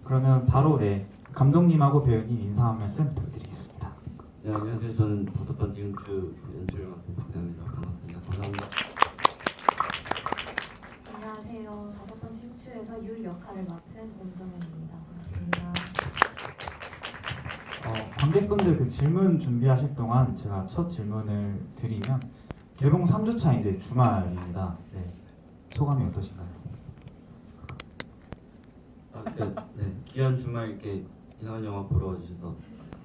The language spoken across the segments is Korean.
그러면 바로 감독님하고 배우님 인사 한 말씀 부탁드리겠습니다. 네, 안녕하세요. 저는 다섯 번째 흉추 연출을 맡은 박세현입니다. 반갑습니다. 감사합니다. 안녕하세요. 다섯 번째 흉추에서 율 역할을 맡은 온정현입니다. 반갑습니다. 관객분들 그 질문 준비하실 동안 제가 첫 질문을 드리면 개봉 3주차 이제 주말입니다. 네, 소감이 어떠신가요? 귀한 주말 이렇게 이상한 영화 보러 와주셔서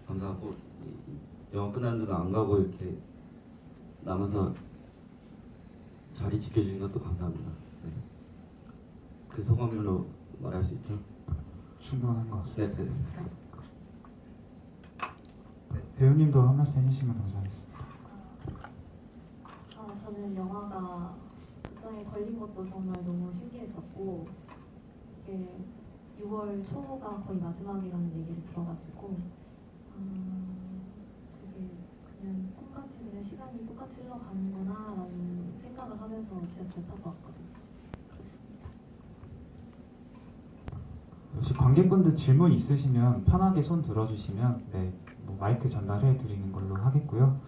감사하고 영화 끝났는데도 안 가고 이렇게 남아서 자리 지켜주신 것도 감사합니다. 네. 그 소감으로 말할 수 있죠? 충분한 것 같습니다. 네. 배우님도 한 말씀 해주시면 감사하겠습니다. 저는 영화가 극장에 걸린 것도 정말 너무 신기했었고 이게 6월 초가 거의 마지막이라는 얘기를 들어가지고 되게 그냥 꿈같이 그냥 시간이 똑같이 흘러가는구나 라는 생각을 하면서 지하철 타고 왔거든요. 그렇습니다. 혹시 관객분들 질문 있으시면 편하게 손 들어주시면 뭐 마이크 전달해 드리는 걸로 하겠고요.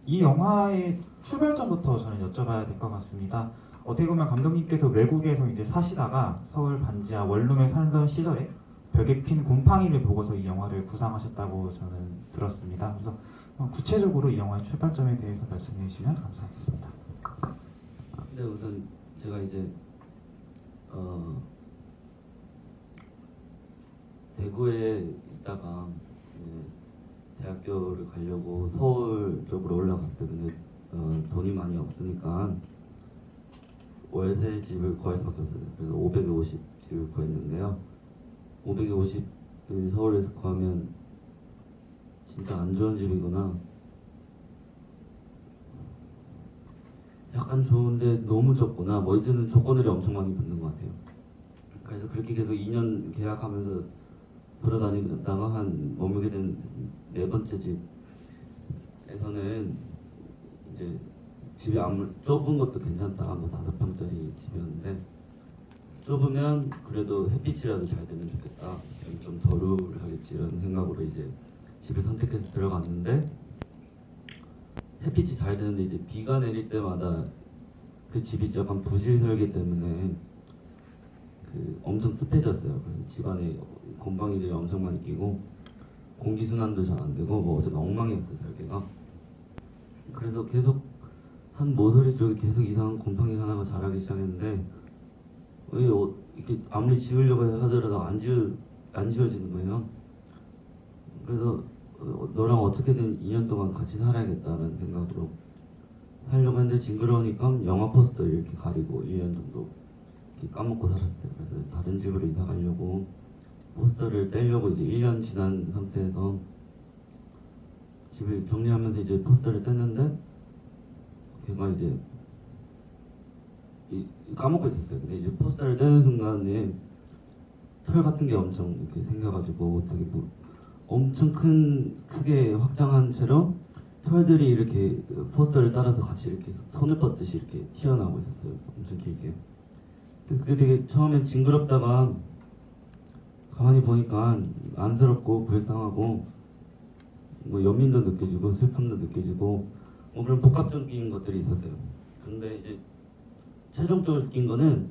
이 영화의 출발점부터 저는 여쭤봐야 될 것 같습니다. 어떻게 보면 감독님께서 외국에서 이제 사시다가 서울 반지하 원룸에 살던 시절에 벽에 핀 곰팡이를 보고서 이 영화를 구상하셨다고 저는 들었습니다. 그래서 구체적으로 이 영화의 출발점에 대해서 말씀해 주시면 감사하겠습니다. 네, 우선 제가 이제 대구에 있다가 대학교를 가려고 서울 쪽으로 올라갔어요. 근데 돈이 많이 없으니까 월세 집을 구할 수밖에 없어요. 그래서 550 집을 구했는데요. 550을 서울에서 구하면 진짜 안 좋은 집이구나. 약간 좋은데 너무 좁구나. 뭐 이제는 조건들이 엄청 많이 붙는 것 같아요. 그래서 그렇게 계속 2년 계약하면서 돌아다니다가 머물게 된 네 번째 집에서는 이제 집이 아무리 좁은 것도 괜찮다. 뭐 5평짜리 집이었는데 좁으면 그래도 햇빛이라도 잘 되면 좋겠다. 여기 좀 덜 우울하겠지 이런 생각으로 이제 집을 선택해서 들어갔는데 햇빛이 잘 되는데 이제 비가 내릴 때마다 그 집이 약간 부실 설계 때문에 엄청 습해졌어요. 그래서 집안에 곰팡이들이 엄청 많이 끼고 공기순환도 잘 안 되고 뭐 어쨌든 엉망이었어요 설계가. 그래서 계속 한 모서리 쪽에 계속 이상한 곰팡이 하나가 자라기 시작했는데 왜 이렇게 아무리 지우려고 하더라도 안 지워지는 거예요. 그래서 너랑 어떻게든 2년 동안 같이 살아야겠다는 생각으로 하려고 했는데 징그러우니까 영화 포스터 이렇게 가리고 1년 정도 이렇게 까먹고 살았어요. 그래서 다른 집으로 이사 가려고 포스터를 떼려고 이제 1년 지난 상태에서 집을 정리하면서 이제 포스터를 뗐는데 걔가 이제 까먹고 있었어요. 근데 이제 포스터를 떼는 순간에 털 같은 게 엄청 이렇게 생겨가지고 되게 엄청 크게 확장한 채로 털들이 이렇게 포스터를 따라서 같이 이렇게 손을 뻗듯이 이렇게 튀어나오고 있었어요. 엄청 길게. 그래서 그게 되게 처음엔 징그럽다가 가만히 보니까 안쓰럽고 불쌍하고 뭐 연민도 느껴지고 슬픔도 느껴지고 뭐 그런 복합적인 것들이 있었어요. 근데 이제 최종적으로 느낀 거는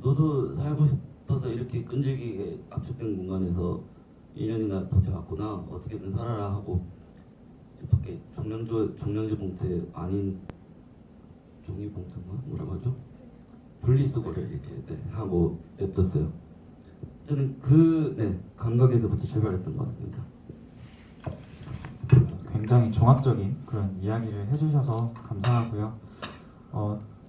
너도 살고 싶어서 이렇게 끈질기게 압축된 공간에서 1년이나 버텨왔구나. 어떻게든 살아라 하고 밖에 종량제 봉투에 아닌 종이 봉투인가? 뭐라고 하죠? 분리수거를 이렇게 하고 냅뒀어요. 저는 감각에서부터 출발했던 것 같습니다. 굉장히 종합적인 그런 이야기를 해주셔서 감사하고요.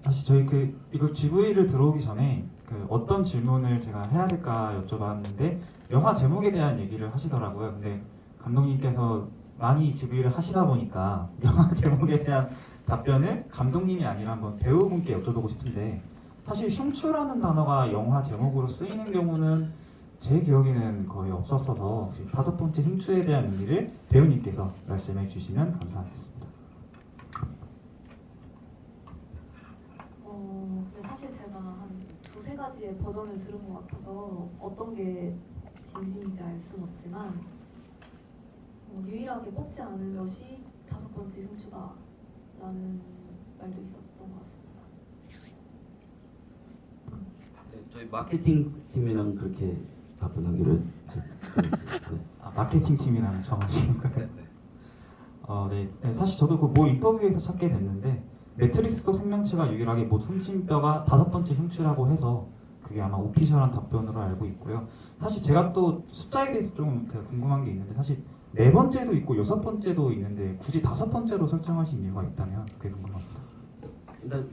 사실 저희 이거 GV를 들어오기 전에 어떤 질문을 제가 해야 될까 여쭤봤는데 영화 제목에 대한 얘기를 하시더라고요. 근데 감독님께서 많이 GV를 하시다 보니까 영화 제목에 대한 답변을 감독님이 아니라 한번 배우분께 여쭤보고 싶은데 사실 흉추라는 단어가 영화 제목으로 쓰이는 경우는 제 기억에는 거의 없었어서 다섯 번째 흉추에 대한 의미를 배우님께서 말씀해 주시면 감사하겠습니다. 사실 제가 한 두세 가지의 버전을 들은 것 같아서 어떤 게 진심인지 알 수는 없지만 유일하게 뽑지 않은 것이 5번째 흉추다라는 말도 있었던 것 같습니다. 네, 저희 마케팅 팀이랑 그렇게 답변하기로 했어요. 네. 아, 마케팅 팀이라는 정하신 거예요? 네. 네. 네, 사실 저도 그 모 인터뷰에서 찾게 됐는데 매트리스 속 생명체가 유일하게 못 훔친 뼈가 5번째 흉추라고 해서 그게 아마 오피셜한 답변으로 알고 있고요. 사실 제가 또 숫자에 대해서 좀 궁금한 게 있는데 사실 4번째도 있고 6번째도 있는데 굳이 5번째로 설정하신 이유가 있다면 그게 궁금합니다. 일단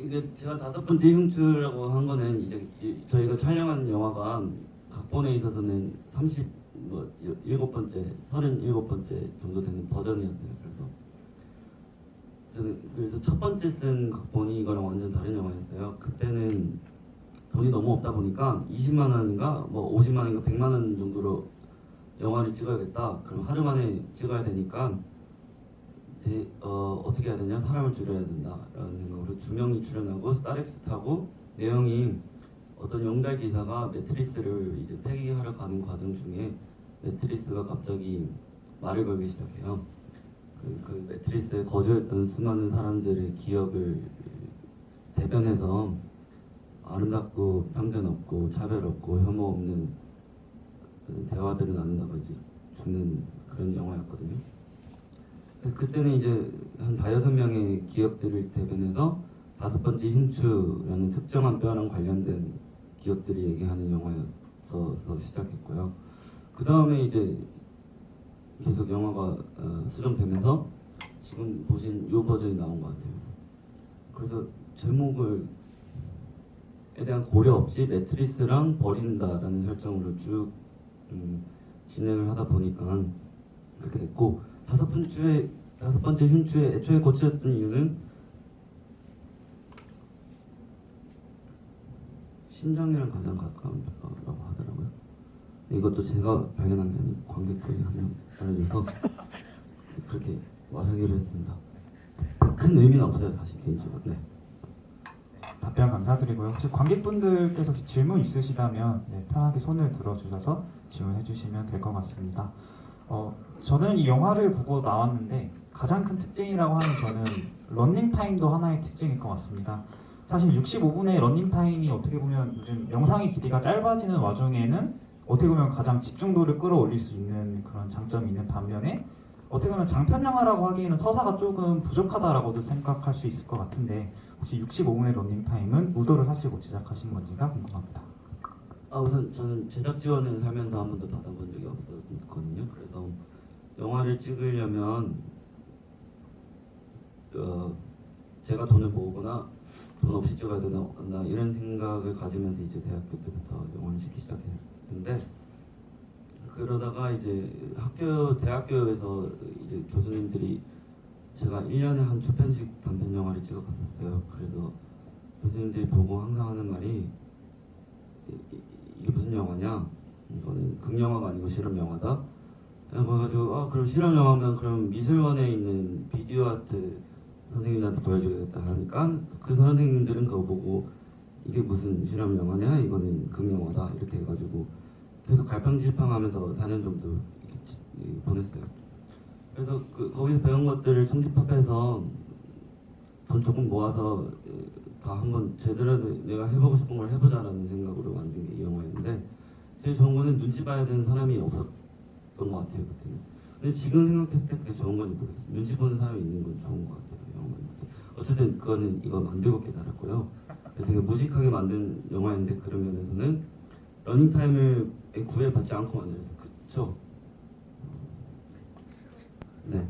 이게 제가 5번째 흉추라고 한 거는 이제 저희가 촬영한 영화가 각본에 있어서는 37번째, 37번째 정도 되는 버전이었어요. 그래서 첫 번째 쓴 각본이 이거랑 완전 다른 영화였어요. 그때는 돈이 너무 없다 보니까 20만 원인가 뭐 50만 원인가 100만 원 정도로 영화를 찍어야겠다. 그럼 하루 만에 찍어야 되니까 어떻게 해야 되냐? 사람을 줄여야 된다라는 생각으로 2명이 출연하고 스타렉스 타고 내용이 어떤 용달 기사가 매트리스를 이제 폐기하러 가는 과정 중에 매트리스가 갑자기 말을 걸기 시작해요. 그 매트리스에 거주했던 수많은 사람들의 기억을 대변해서 아름답고 편견 없고 차별 없고 혐오 없는 대화들을 나눈다가 이제 죽는 그런 영화였거든요. 그래서 그때는 이제 한 5-6명의 기억들을 대변해서 5번째 흉추라는 특정한 뼈랑 관련된 기억들이 얘기하는 영화였어서 시작했고요. 그 다음에 이제 계속 영화가 수정되면서 지금 보신 이 버전이 나온 것 같아요. 그래서 제목을 에 대한 고려 없이 매트리스랑 버린다라는 설정으로 쭉 진행을 하다 보니까 그렇게 됐고 5번째 흉추에 애초에 고쳤던 이유는 심장이랑 가장 가까운 뼈라고 하더라고요. 이것도 제가 발견한 게 아니고 관객분이 한 명 알려줘서 그렇게 말하기로 했습니다. 큰 의미는 없어요, 사실 개인적으로. 네. 답변 감사드리고요. 혹시 관객분들께서 혹시 질문 있으시다면 편하게 손을 들어주셔서 질문해 주시면 될 것 같습니다. 저는 이 영화를 보고 나왔는데 가장 큰 특징이라고 하면 저는 런닝타임도 하나의 특징일 것 같습니다. 사실 65분의 런닝타임이 어떻게 보면 요즘 영상의 길이가 짧아지는 와중에는 어떻게 보면 가장 집중도를 끌어올릴 수 있는 그런 장점이 있는 반면에 어떻게 보면 장편 영화라고 하기에는 서사가 조금 부족하다라고도 생각할 수 있을 것 같은데 혹시 65분의 런닝타임은 의도를 하시고 제작하신 건지가 궁금합니다. 우선 저는 제작 지원을 살면서 한 번도 받아본 적이 없었거든요. 그래서 영화를 찍으려면 제가 돈을 모으거나 돈 없이 찍어야 되나 이런 생각을 가지면서 이제 대학교 때부터 영화를 찍기 시작했는데 그러다가 이제 대학교에서 이제 교수님들이 제가 1년에 한 2편씩 단편 영화를 찍어 갔었어요. 그래서 교수님들이 보고 항상 하는 말이 이게 무슨 영화냐? 이거는 극영화가 아니고 실험 영화다. 그래가지고 그럼 실험 영화면 그럼 미술원에 있는 비디오 아트 선생님한테 보여주겠다 하니까 그 선생님들은 그거 보고 이게 무슨 실험 영화냐? 이거는 극영화다. 이렇게 해가지고 계속 갈팡질팡하면서 4년 정도 보냈어요. 그래서 거기서 배운 것들을 총집합해서 돈 조금 모아서 다 한번 제대로 내가 해보고 싶은 걸 해보자라는 생각으로 만든 게 이 영화였는데 제일 좋은 거는 눈치 봐야 되는 사람이 없었던 것 같아요 그때는. 근데 지금 생각했을 때 그게 좋은 건지 모르겠어요. 눈치 보는 사람이 있는 건 좋은 것 같아요 영화 만들 때. 어쨌든 그거는 이거 만들고 깨달았고요. 되게 무식하게 만든 영화인데 그런 면에서는 러닝타임을 구애받지 않고 만들었어요. 그쵸? 네.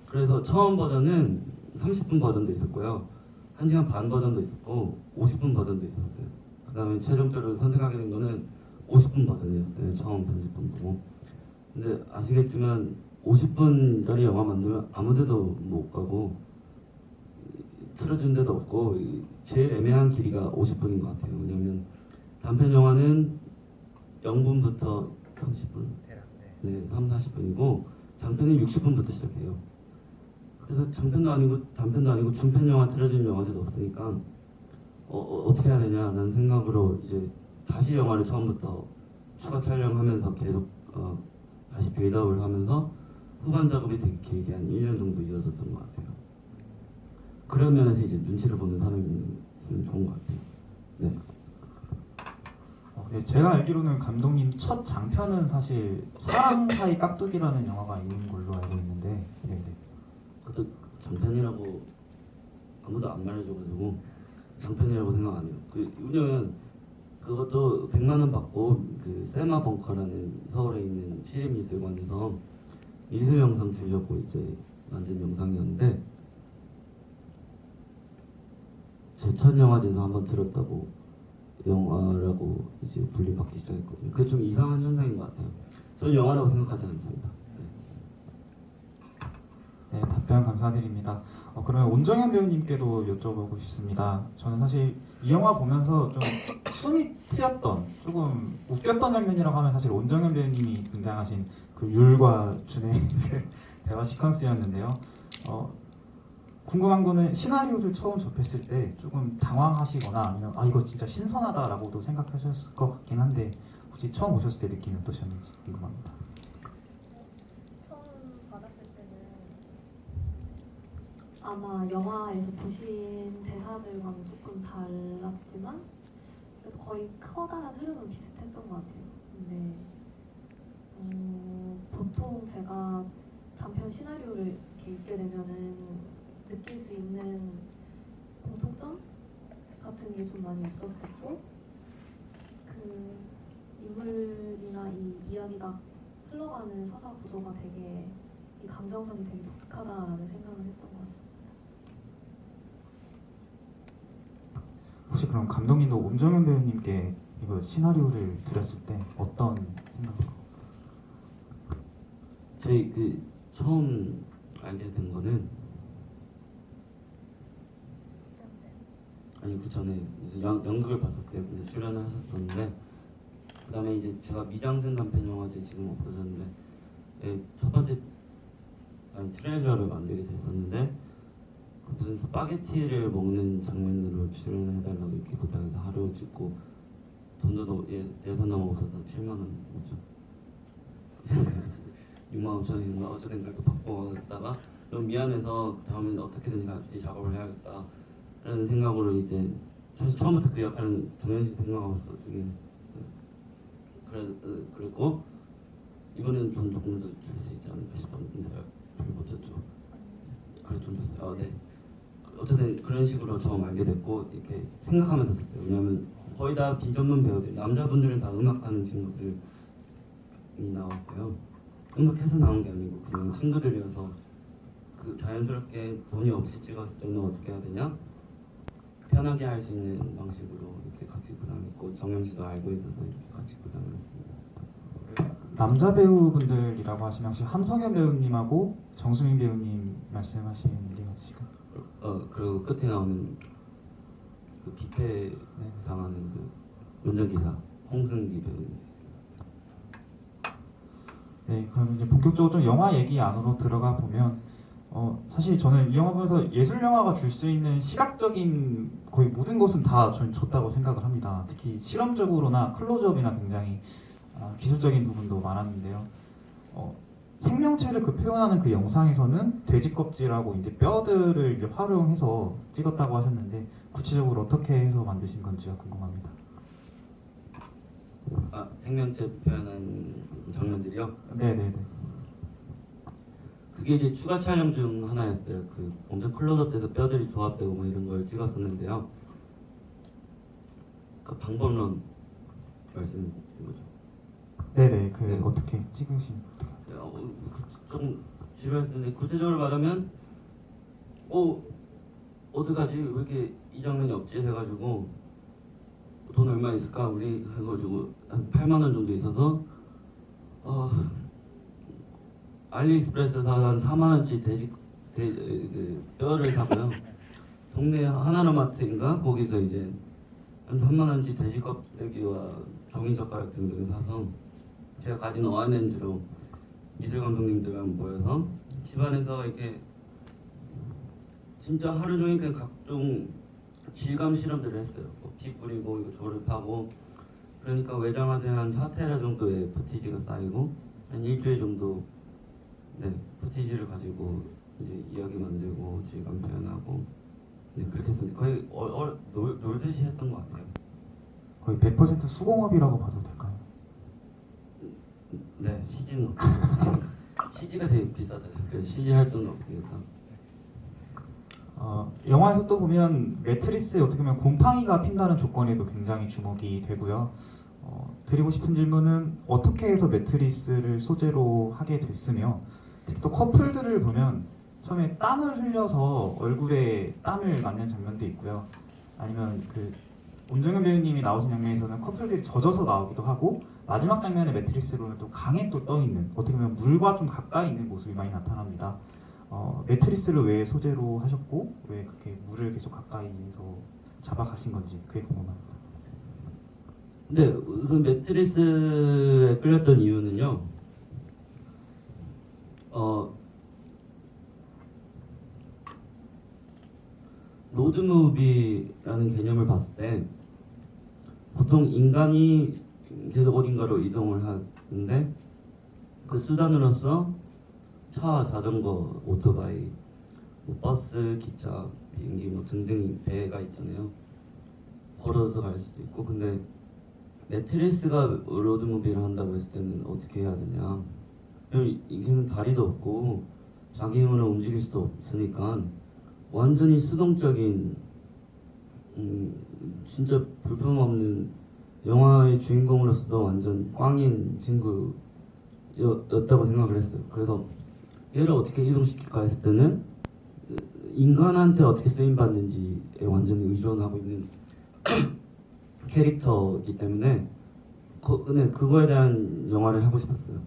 그래서 처음 버전은 30분 버전도 있었고요. 1시간 반 버전도 있었고 50분 버전도 있었어요. 그 다음에 최종적으로 선택하게 된 거는 50분 버전이었어요. 처음 편집본 보고. 근데 아시겠지만 50분짜리 영화 만들면 아무 데도 못 가고 틀어준 데도 없고 제일 애매한 길이가 50분인 것 같아요. 왜냐면 단편 영화는 0분부터 30분, 네, 30-40분이고 장편은 60분부터 시작해요. 그래서 장편도 아니고 단편도 아니고 중편 영화 틀어진 영화들도 없으니까 어떻게 해야 되냐라는 생각으로 이제 다시 영화를 처음부터 추가 촬영하면서 계속 다시 빌드업을 하면서 후반 작업이 되게 길게 한 1년 정도 이어졌던 것 같아요. 그런 면에서 이제 눈치를 보는 사람이 있으면 좋은 것 같아요. 네. 네, 제가 알기로는 감독님 첫 장편은 사실 사랑 사이 깍두기라는 영화가 있는 걸로 알고 있는데, 네, 네. 그것도 장편이라고 아무도 안 말해줘가지고 장편이라고 생각 안 해요. 왜냐면 그것도 100만 원 받고 그 세마 벙커라는 서울에 있는 시립미술관에서 미술 영상 주려고 이제 만든 영상이었는데 제 첫 영화제에서 한번 들었다고 영화라고 이제 분리받기 시작했거든요. 그게 좀 이상한 현상인 것 같아요. 저는 영화라고 생각하지 않습니다. 네, 답변 감사드립니다. 그러면 온정현 배우님께도 여쭤보고 싶습니다. 저는 사실 이 영화 보면서 좀 숨이 트였던, 조금 웃겼던 장면이라고 하면 사실 온정현 배우님이 등장하신 그 율과 준의 그 대화 시퀀스였는데요. 궁금한 거는 시나리오를 처음 접했을 때 조금 당황하시거나 아니면 이거 진짜 신선하다라고도 생각하셨을 것 같긴 한데 혹시 처음 보셨을 때 느낌이 어떠셨는지 궁금합니다. 처음 받았을 때는 아마 영화에서 보신 대사들과는 조금 달랐지만 그래도 거의 커다란 흐름은 비슷했던 것 같아요. 근데 보통 제가 단편 시나리오를 이렇게 읽게 되면은 느낄 수 있는 공통점 같은 게 좀 많이 없었었고 그 인물이나 이 이야기가 흘러가는 서사 구조가 되게 이 감정선이 되게 독특하다라는 생각을 했던 것 같습니다. 혹시 그럼 감독님도 온정현 배우님께 이거 시나리오를 드렸을 때 어떤 생각을? 저희 처음 알게 된 거는 아니 그 전에 이제 연극을 봤었어요. 근데 출연을 하셨었는데 그 다음에 이제 제가 미장센 단편 영화제 지금 없어졌는데 첫 번째 트레일러를 만들게 됐었는데 무슨 스파게티를 먹는 장면으로 출연해달라고 이렇게 부탁해서 하루 찍고 돈도 예산 너무 없어서 7만 원 뭐죠? 6만 5천 원인가 어쨌든 그렇게 바꿔다가 너무 미안해서 다음엔 어떻게든 같이 작업을 해야겠다 라는 생각으로 이제 사실 처음부터 그 역할은 정현씨 생각하고 쓰긴 그랬고 이번에는 좀 조금 더 줄 수 있지 않을까 싶었는데 별로 못 줬죠. 그래 좀 줬어요. 네. 어쨌든 그런 식으로 처음 알게 됐고 이렇게 생각하면서 썼어요. 왜냐하면 거의 다 비전문 배우들 남자분들은 다 음악하는 친구들이 나왔고요. 음악해서 나온 게 아니고 그냥 친구들이어서 그 자연스럽게 돈이 없이 찍었을 때는 어떻게 해야 되냐 편하게 할 수 있는 방식으로 이렇게 같이 구상했고 정영 씨도 알고 있어서 이렇게 같이 구상을 했습니다. 남자 배우분들이라고 하시면 혹시 함성현 배우님하고 정수민 배우님 말씀하시는 게 맞으실까요? 그리고 끝에 나오는 그 기패 당하는 그 운전기사 홍승기 배우님. 네, 그럼 이제 본격적으로 좀 영화 얘기 안으로 들어가 보면 사실 저는 이 영화 보면서 예술 영화가 줄 수 있는 시각적인 거의 모든 것은 다 저는 줬다고 생각을 합니다. 특히 실험적으로나 클로즈업이나 굉장히 기술적인 부분도 많았는데요. 생명체를 그 표현하는 그 영상에서는 돼지 껍질하고 이제 뼈들을 이제 활용해서 찍었다고 하셨는데 구체적으로 어떻게 해서 만드신 건지가 궁금합니다. 생명체 표현한 장면들이요? 네네네. 그게 이제 추가 촬영 중 하나였어요. 그 엄청 클로즈업돼서 뼈들이 조합되고 뭐 이런 걸 찍었었는데요. 그 방법론 말씀해 주신 거죠? 네네. 네. 어떻게 찍으신? 좀 지루했는데 구체적으로 말하면 어떡하지? 왜 이렇게 이 장면이 없지? 해가지고 돈 얼마 있을까? 우리 해가지고 한 8만 원 정도 있어서 알리익스프레스에서 한 4만 원치 그 뼈를 사고요. 동네 하나로마트인가 거기서 이제 한 3만 원치 돼지 껍데기와 종이 젓가락 등등을 사서 제가 가진 어안렌즈로 미술 감독님들과 모여서 집안에서 이렇게 진짜 하루 종일 그냥 각종 질감 실험들을 했어요. 피 뿌리고 이거 조립하고 그러니까 외장하드에 한 4테라 정도의 푸티지가 쌓이고 한 일주일 정도 푸티지를 가지고 이제 이야기 만들고 질감 표현하고 그렇게 했습니다. 거의 놀듯이 했던 것 같아요. 거의 100% 수공업이라고 봐도 될까요? 네, CG는 CG가 제일 비싸잖아요. 그래서 CG 활동은 없으니까. 영화에서 또 보면 매트리스에 어떻게 보면 곰팡이가 핀다는 조건에도 굉장히 주목이 되고요. 드리고 싶은 질문은 어떻게 해서 매트리스를 소재로 하게 됐으며 특히 또 커플들을 보면 처음에 땀을 흘려서 얼굴에 땀을 맞는 장면도 있고요. 아니면 그 온정현 배우님이 나오신 장면에서는 커플들이 젖어서 나오기도 하고 마지막 장면의 매트리스로는 또 강에 또 떠있는 어떻게 보면 물과 좀 가까이 있는 모습이 많이 나타납니다. 매트리스를 왜 소재로 하셨고 왜 그렇게 물을 계속 가까이서 잡아가신 건지 그게 궁금합니다. 네, 우선 매트리스에 끌렸던 이유는요. 로드무비라는 개념을 봤을 때 보통 인간이 계속 어딘가로 이동을 하는데 그 수단으로서 차, 자전거, 오토바이, 뭐 버스, 기차, 비행기 뭐 등등 배가 있잖아요. 걸어서 갈 수도 있고 근데 매트리스가 로드무비를 한다고 했을 때는 어떻게 해야 되냐. 이게는 다리도 없고 자기 힘으로 움직일 수도 없으니까 완전히 수동적인 진짜 볼품없는 영화의 주인공으로서도 완전 꽝인 친구였다고 생각을 했어요. 그래서 얘를 어떻게 이동시킬까 했을 때는 인간한테 어떻게 쓰임받는지에 완전히 의존하고 있는 캐릭터이기 때문에 근데 그거에 대한 영화를 하고 싶었어요.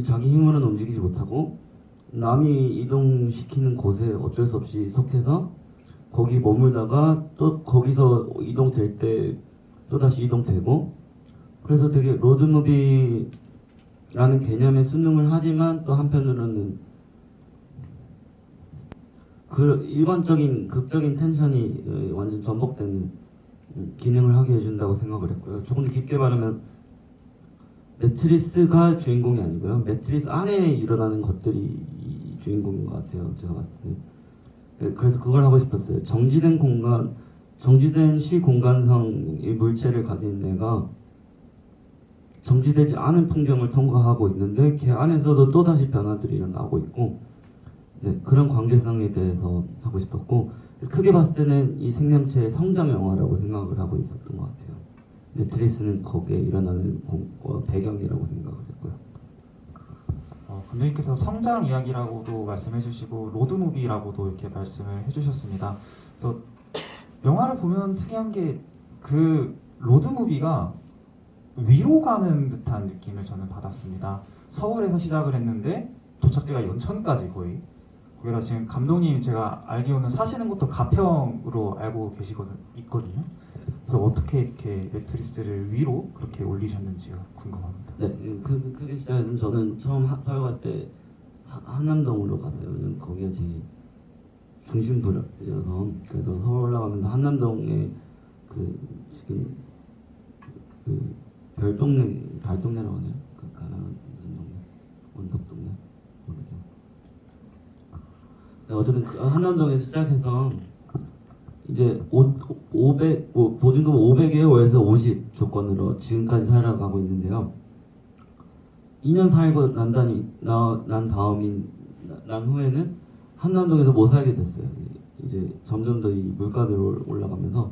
자기 힘으로는 움직이지 못하고 남이 이동시키는 곳에 어쩔 수 없이 속해서 거기 머물다가 또 거기서 이동될 때 또다시 이동되고 그래서 되게 로드무비라는 개념에 순응을 하지만 또 한편으로는 그 일반적인 극적인 텐션이 완전 전복되는 기능을 하게 해준다고 생각을 했고요. 조금 더 깊게 말하면 매트리스가 주인공이 아니고요. 매트리스 안에 일어나는 것들이 이 주인공인 것 같아요. 제가 봤을 때. 그래서 그걸 하고 싶었어요. 정지된 공간, 정지된 시 공간성의 물체를 가진 애가 정지되지 않은 풍경을 통과하고 있는데 걔 안에서도 또다시 변화들이 일어나고 있고 그런 관계성에 대해서 하고 싶었고 크게 봤을 때는 이 생명체의 성장 영화라고 생각을 하고 있었던 것 같아요. 매트리스는 거기에 일어나는 배경이라고 생각을 했고요. 감독님께서 성장 이야기라고도 말씀해주시고 로드무비라고도 이렇게 말씀을 해주셨습니다. 그래서 영화를 보면 특이한 게 그 로드무비가 위로 가는 듯한 느낌을 저는 받았습니다. 서울에서 시작을 했는데 도착지가 연천까지 거의 거기다 지금 감독님 제가 알기로는 사시는 곳도 가평으로 알고 있거든요. 그래서 어떻게 이렇게 매트리스를 위로 그렇게 올리셨는지요 궁금합니다. 네, 그게 시작해서 저는 처음 서울 갔을 때 한남동으로 갔어요. 왜냐면 거기가 제일 중심부여서 그래서 서울 올라가면서 한남동에 지금 별동네 달동네라고 하네요. 가라앉은 동네, 원덕동네 모르죠. 네, 어쨌든 한남동에서 시작해서 이제 500 보증금 500에 월세 50 조건으로 지금까지 살아가고 있는데요. 2년 살고 난 후에는 한남동에서 못 살게 됐어요. 이제 점점 더 이 물가들이 올라가면서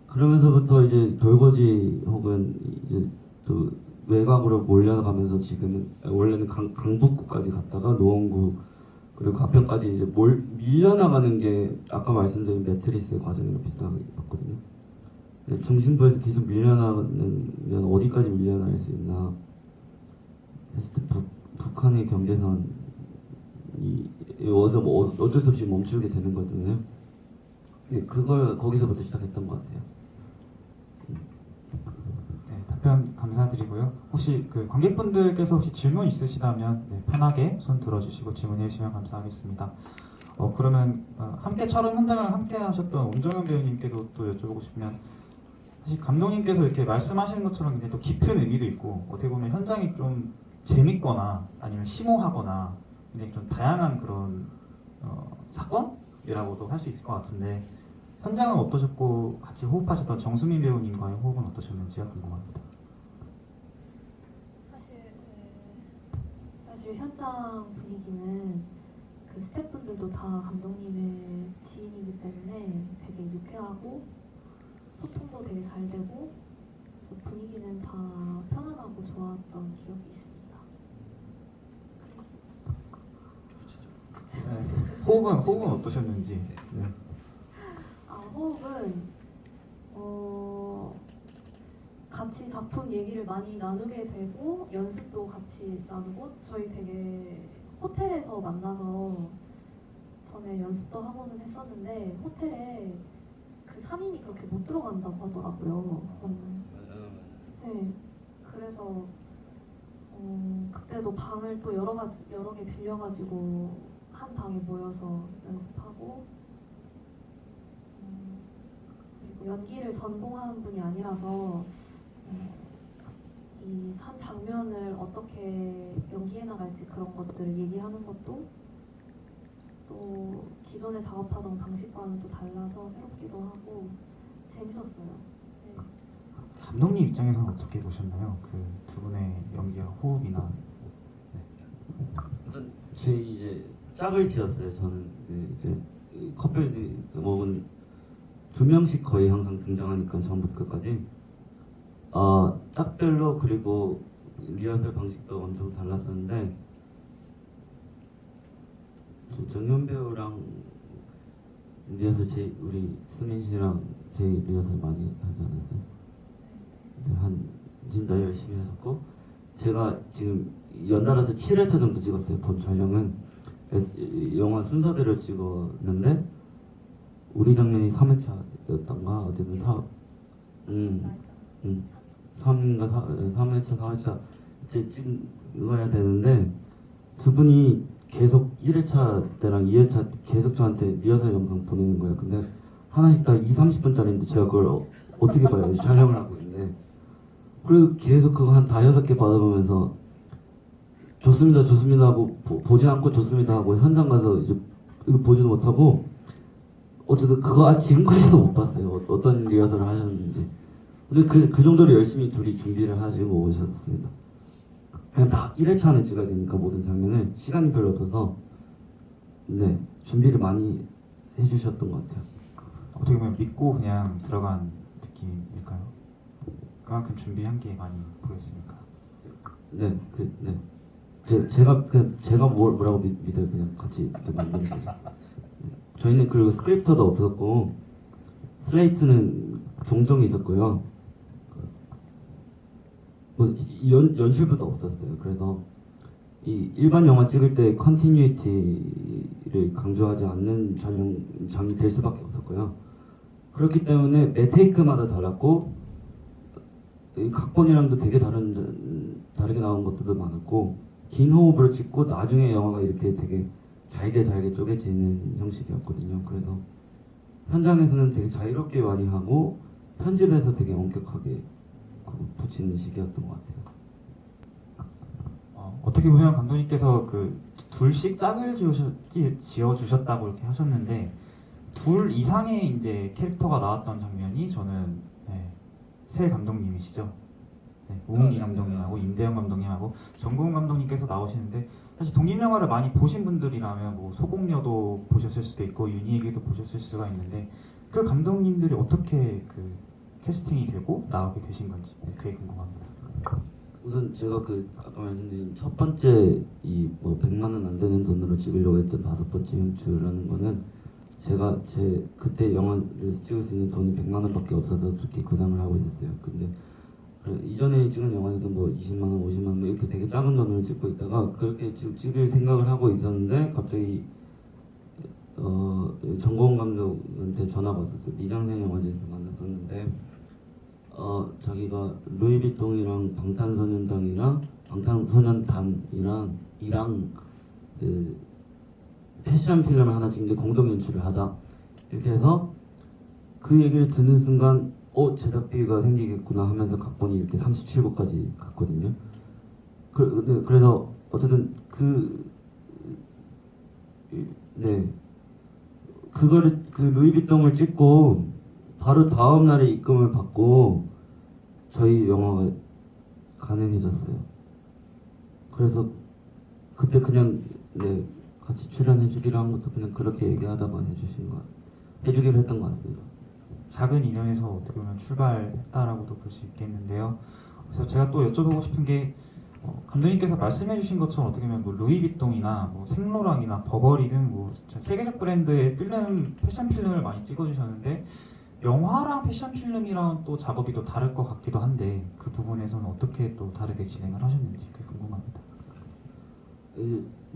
그러면서부터 이제 돌고지 혹은 이제 또 외곽으로 몰려가면서 지금은 원래는 강북구까지 갔다가 노원구 그리고 가평까지 이제 밀려나가는 게 아까 말씀드린 매트리스의 과정이랑 비슷하게 봤거든요. 중심부에서 계속 밀려나가면 어디까지 밀려날 수 있나 했을 때 북한의 경계선이 어디서 어쩔 수 없이 멈추게 되는 거잖아요. 그걸 거기서부터 시작했던 것 같아요. 네, 답변 감사드리고요. 혹시 그 관객분들께서 혹시 질문 있으시다면 편하게 손 들어주시고 질문해 주시면 감사하겠습니다. 그러면 함께 촬영 현장을 함께 하셨던 온정현 배우님께도 또 여쭤보고 싶으면 사실 감독님께서 이렇게 말씀하시는 것처럼 굉장히 또 깊은 의미도 있고 어떻게 보면 현장이 좀 재밌거나 아니면 심오하거나 굉장히 좀 다양한 그런 사건이라고도 할 수 있을 것 같은데 현장은 어떠셨고 같이 호흡하셨던 정수민 배우님과의 호흡은 어떠셨는지가 궁금합니다. 사실 현장 분위기는 그 스태프분들도 다 감독님의 지인이기 때문에 되게 유쾌하고 소통도 되게 잘 되고 그래서 분위기는 다 편안하고 좋았던 기억이 있습니다. 네. 호흡은 어떠셨는지. 네. 호흡은 같이 작품 얘기를 많이 나누게 되고 연습도 같이 나누고 저희 되게 호텔에서 만나서 전에 연습도 하고는 했었는데 호텔에 그 3인이 그렇게 못 들어간다고 하더라고요. 네. 그래서 그때도 방을 또 여러 개 빌려가지고 한 방에 모여서 연습하고 그리고 연기를 전공한 분이 아니라서 이 한 장면을 어떻게 연기해 나갈지 그런 것들 얘기하는 것도 또 기존에 작업하던 방식과는 또 달라서 새롭기도 하고 재밌었어요. 네. 감독님 입장에서는 어떻게 보셨나요? 그 두 분의 연기와 호흡이나. 우선 제 이제 짝을 지었어요. 저는 이제 커플 뭐는 2명씩 거의 항상 등장하니까 처음부터 끝까지 짝별로 그리고 리허설 방식도 엄청 달랐었는데 정현 배우랑 리허설 우리 수민 씨랑 제일 리허설 많이 하지 않았어요? 네, 진짜 열심히 하셨고 제가 지금 연달아서 7회차 정도 찍었어요. 본 촬영은 영화 순서대로 찍었는데 우리 장면이 3회차였던가 어쨌든 3회차 4회차 이제 찍어야 되는데 두 분이 계속 1회차 때랑 2회차 계속 저한테 리허설 영상 보내는 거예요. 근데 하나씩 다 2-30분짜리인데 제가 그걸 어떻게 봐요? 촬영을 하고 있는데 그래도 계속 그거 한 5-6개 받아보면서 좋습니다 좋습니다 하고 보지 않고 좋습니다 하고 현장 가서 이제 이거 보지도 못하고 어쨌든 그거 지금까지도 못 봤어요. 어떤 리허설을 하셨는지. 근데 그 정도로 열심히 둘이 준비를 하시고 오셨습니다. 그냥 다 1회차 안에 찍어야 되니까 모든 장면을 시간이 별로 없어서 네 준비를 많이 해주셨던 것 같아요. 어떻게 보면 믿고 그냥 들어간 느낌일까요? 그만큼 준비한 게 많이 보였으니까. 네. 제가 뭐라고 믿어요. 그냥 같이 이렇게 만드는 거죠. 네. 저희는 그리고 스크립터도 없었고 슬레이트는 종종 있었고요. 뭐 연출부도 없었어요. 그래서 이 일반 영화 찍을 때 컨티뉴이티를 강조하지 않는 촬영장이 될 수밖에 없었고요. 그렇기 때문에 매 테이크마다 달랐고 이 각본이랑도 되게 다르게 나온 것들도 많았고 긴 호흡으로 찍고 나중에 영화가 이렇게 되게 잘게 쪼개지는 형식이었거든요. 그래서 현장에서는 되게 자유롭게 많이 하고 편집에서 되게 엄격하게 붙이는 시기였던 것 같아요. 어떻게 보면 감독님께서 그 둘씩 짝을 지어주셨다고 이렇게 하셨는데 둘 이상의 이제 캐릭터가 나왔던 장면이 저는 세 감독님이시죠. 우은기 감독님하고 임대영 감독님하고 정고은 감독님께서 나오시는데 사실 독립영화를 많이 보신 분들이라면 뭐 소공녀도 보셨을 수도 있고 윤희에게도 보셨을 수가 있는데 그 감독님들이 어떻게 그 캐스팅이 되고 나오게 되신 건지 그게 궁금합니다. 우선 제가 아까 말씀드린 첫 번째 이 뭐 100만 원 안 되는 돈으로 찍으려고 했던 5번째 연출이라는 거는 제가 그때 영화를 찍을 수 있는 돈이 100만 원밖에 없어서 그렇게 구상을 하고 있었어요. 근데 이전에 찍은 영화에도 뭐 20만 원, 50만 원 이렇게 되게 작은 돈으로 찍고 있다가 그렇게 찍을 생각을 하고 있었는데 갑자기 정고은 감독한테 전화가 왔었어요. 미장센 영화제에서 만났었는데 자기가 루이비통이랑 방탄소년단이랑 그 패션 필름을 하나 찍는데 공동 연출을 하자 이렇게 해서 그 얘기를 듣는 순간 제작비가 생기겠구나 하면서 각본이 이렇게 37부까지 갔거든요. 그래서 어쨌든 그거를 그 루이비통을 찍고 바로 다음 날에 입금을 받고 저희 영화가 가능해졌어요. 그래서 그때 그냥 같이 출연해주기로 한 것도 그냥 그렇게 얘기하다가 해주기로 했던 것 같습니다. 작은 인연에서 어떻게 보면 출발했다라고도 볼 수 있겠는데요. 그래서 제가 또 여쭤보고 싶은 게 감독님께서 말씀해주신 것처럼 어떻게 보면 뭐 루이비통이나 뭐 생로랑이나 버버리 등 뭐 세계적 브랜드의 패션 필름을 많이 찍어주셨는데 영화랑 패션 필름이랑 또 작업이 또 다를 것 같기도 한데 그 부분에서는 어떻게 또 다르게 진행을 하셨는지 그게 궁금합니다.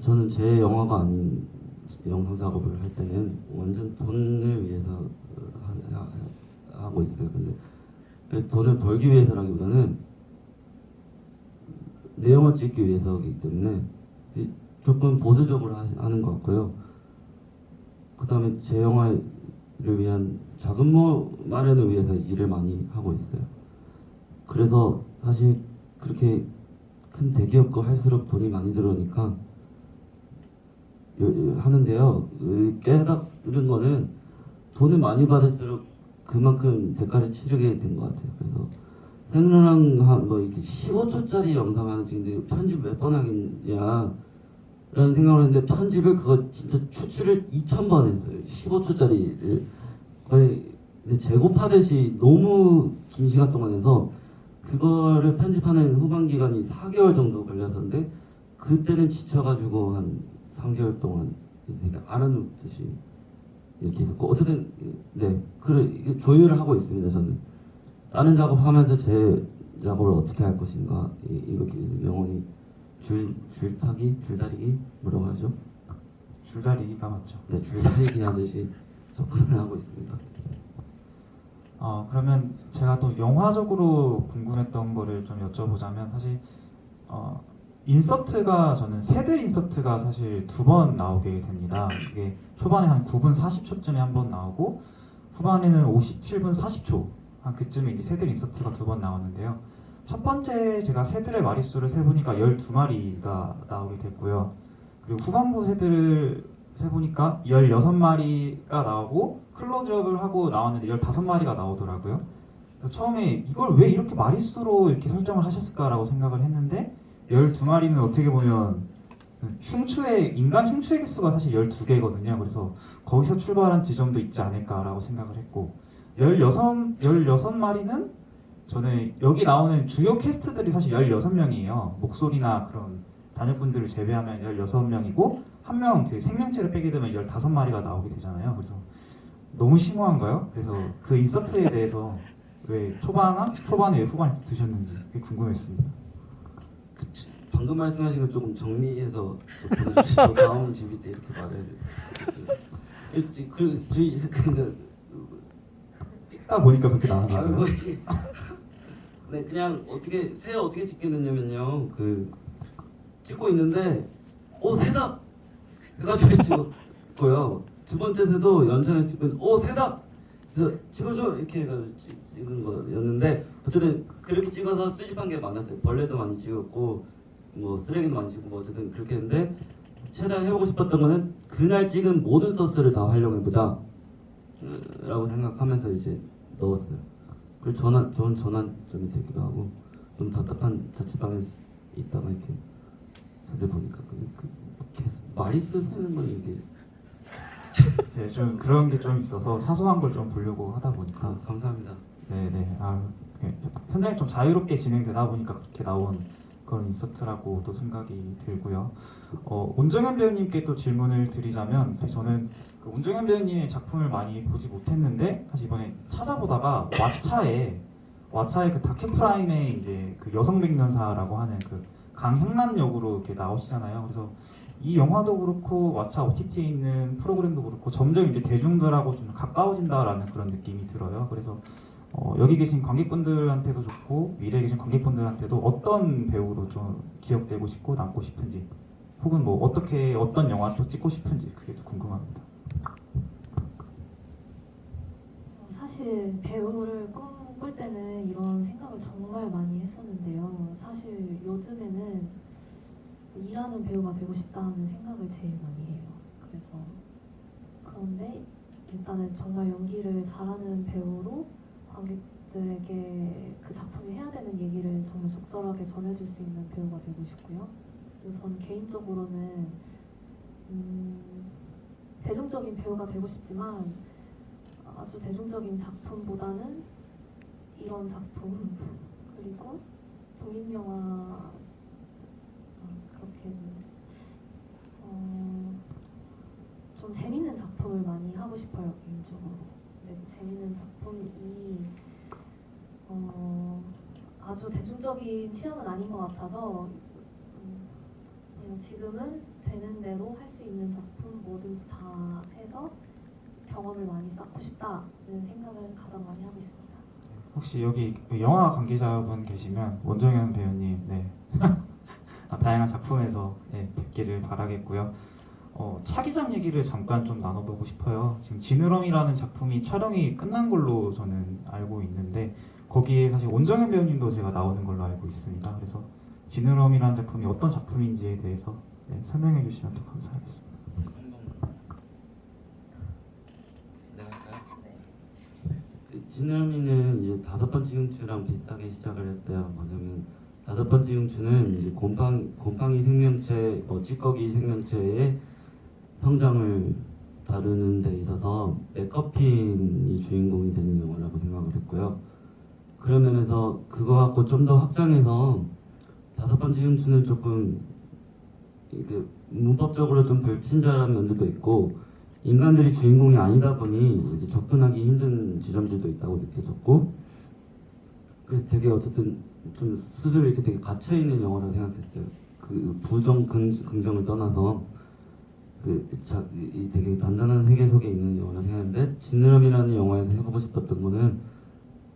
저는 제 영화가 아닌 영상 작업을 할 때는 완전 돈을 위해서 하고 있어요. 근데 돈을 벌기 위해서라기보다는 내 영화 찍기 위해서이기 때문에 조금 보수적으로 하는 것 같고요. 그 다음에 제 영화를 위한 자금 마련을 위해서 일을 많이 하고 있어요. 그래서 사실 그렇게 큰 대기업 거 할수록 돈이 많이 들어오니까 하는데요. 깨달은 거는 돈을 많이 받을수록 그만큼 대가를 치르게 된 것 같아요. 그래서 생로랑 뭐 이렇게 15초짜리 영상 하나 찍는데 편집 몇 번 하겠냐 라는 생각을 했는데 편집을 그거 진짜 추출을 2000번 했어요. 15초짜리를 거의 재고파듯이 너무 긴 시간 동안 해서 그거를 편집하는 후반 기간이 4개월 정도 걸렸었는데 그때는 지쳐가지고 한 3개월 동안 알아눕듯이 이렇게 했고 어쨌든 이게 조율을 하고 있습니다. 저는 다른 작업하면서 제 작업을 어떻게 할 것인가 이렇게 영원히 줄다리기 뭐라고 하죠? 줄다리기가 맞죠. 네, 줄다리기 하듯이 접근을 하고 있습니다. 그러면 제가 또 영화적으로 궁금했던 거를 좀 여쭤보자면 사실 인서트가 저는 새들 인서트가 사실 2번 나오게 됩니다. 그게 초반에 한 9분 40초쯤에 한 번 나오고 후반에는 57분 40초 한 그쯤에 이제 새들 인서트가 2번 나오는데요. 첫 번째 제가 새들의 마리수를 세보니까 12마리가 나오게 됐고요. 그리고 후반부 새들을 세보니까 16마리가 나오고 클로즈업을 하고 나왔는데 15마리가 나오더라고요. 그래서 처음에 이걸 왜 이렇게 마리수로 이렇게 설정을 하셨을까라고 생각을 했는데 12마리는 어떻게 보면 인간 흉추의 개수가 사실 12개거든요. 그래서 거기서 출발한 지점도 있지 않을까라고 생각을 했고 16마리는 저는 여기 나오는 주요 캐스트들이 사실 16명이에요. 목소리나 그런 단역분들을 제외하면 16명이고 한 명 그 생명체를 빼게 되면 15마리가 나오게 되잖아요. 그래서 너무 심오한가요? 그래서 그 인서트에 대해서 왜 초반에 왜 후반에 드셨는지 그게 궁금했습니다. 방금 말씀하신 거 조금 정리해서 보내주시죠. 다음 집이 때 이렇게 말해야 돼요. 찍다 보니까 그렇게 나왔나요? 네, 그냥 어떻게 찍게 됐냐면요. 찍고 있는데 새다 해가지고 찍었고요. 두 번째 새도 연찬에 찍고 새다 그래서 찍어줘 이렇게 해가지고 찍은 거였는데 어쨌든 그렇게 찍어서 수집한 게 많았어요. 벌레도 많이 찍었고 뭐 쓰레기도 많이 찍고 뭐 어쨌든 그렇게 했는데 최대한 해보고 싶었던 거는 그날 찍은 모든 소스를 다 활용해보자 라고 생각하면서 이제 넣었어요. 그리고 좋은 전환점이 되기도 하고 좀 답답한 자취방에 있다가 이렇게 세대 보니까 마리수 세는 건 이게 네, 좀 그런 게 좀 있어서 사소한 걸 좀 보려고 하다 보니까 감사합니다. 네네 현장이 좀 자유롭게 진행되다 보니까 그렇게 나온 그런 인서트라고도 생각이 들고요. 온정현 배우님께 또 질문을 드리자면 사실 저는 그 온정현 배우님의 작품을 많이 보지 못했는데 사실 이번에 찾아보다가 왓챠의 그 다큐프라임에 이제 그 여성백년사라고 하는 그 강형란 역으로 이렇게 나오시잖아요. 그래서 이 영화도 그렇고 왓챠 OTT에 있는 프로그램도 그렇고 점점 이제 대중들하고 좀 가까워진다라는 그런 느낌이 들어요. 그래서 여기 계신 관객분들한테도 좋고 미래에 계신 관객분들한테도 어떤 배우로 좀 기억되고 싶고 남고 싶은지 혹은 뭐 어떻게 어떤 영화 또 찍고 싶은지 그게 또 궁금합니다. 사실 배우를 꿈꿀 때는 이런 생각을 정말 많이 했었는데요. 사실 요즘에는 일하는 배우가 되고 싶다는 생각을 제일 많이 해요. 그런데 일단은 정말 연기를 잘하는 배우로 관객들에게 그 작품이 해야 되는 얘기를 정말 적절하게 전해줄 수 있는 배우가 되고 싶고요. 그리고 저는 개인적으로는 대중적인 배우가 되고 싶지만 아주 대중적인 작품보다는 이런 작품 그리고 독립영화 그렇게 좀 재밌는 작품을 많이 하고 싶어요 개인적으로. 근데 그 재밌는 작품이 아주 대중적인 취향은 아닌 것 같아서 그냥 지금은 되는 대로 할 수 있는 작품 뭐든지 다 해서 경험을 많이 쌓고 싶다는 생각을 가장 많이 하고 있습니다. 혹시 여기 영화 관계자분 계시면 원정현 배우님, 네. 다양한 작품에서 네, 뵙기를 바라겠고요. 차기작 얘기를 잠깐 좀 나눠보고 싶어요. 지금 지느러미라는 작품이 촬영이 끝난 걸로 저는 알고 있는데 거기에 사실 원정현 배우님도 제가 나오는 걸로 알고 있습니다. 그래서 지느러미라는 작품이 어떤 작품인지에 대해서 네, 설명해 주시면 더 감사하겠습니다. 지느러미는 이제 5번째 흉추랑 비슷하게 시작을 했어요. 뭐냐면 5번째 흉추는 이제 곰팡이 생명체, 찌꺼기 생명체의 성장을 다루는 데 있어서 맥커핀이 주인공이 되는 영화라고 생각을 했고요. 그런 면에서 그거 갖고 좀 더 확장해서 5번째 흉추는 조금 이게 문법적으로 좀 불친절한 면도 있고 인간들이 주인공이 아니다 보니 이제 접근하기 힘든 지점들도 있다고 느껴졌고, 그래서 되게 어쨌든 좀 스스로 이렇게 되게 갇혀 있는 영화라고 생각했어요. 그 부정 긍정을 떠나서 이 되게 단단한 세계 속에 있는 영화라고 생각했는데, 지느러미라는 영화에서 해보고 싶었던 거는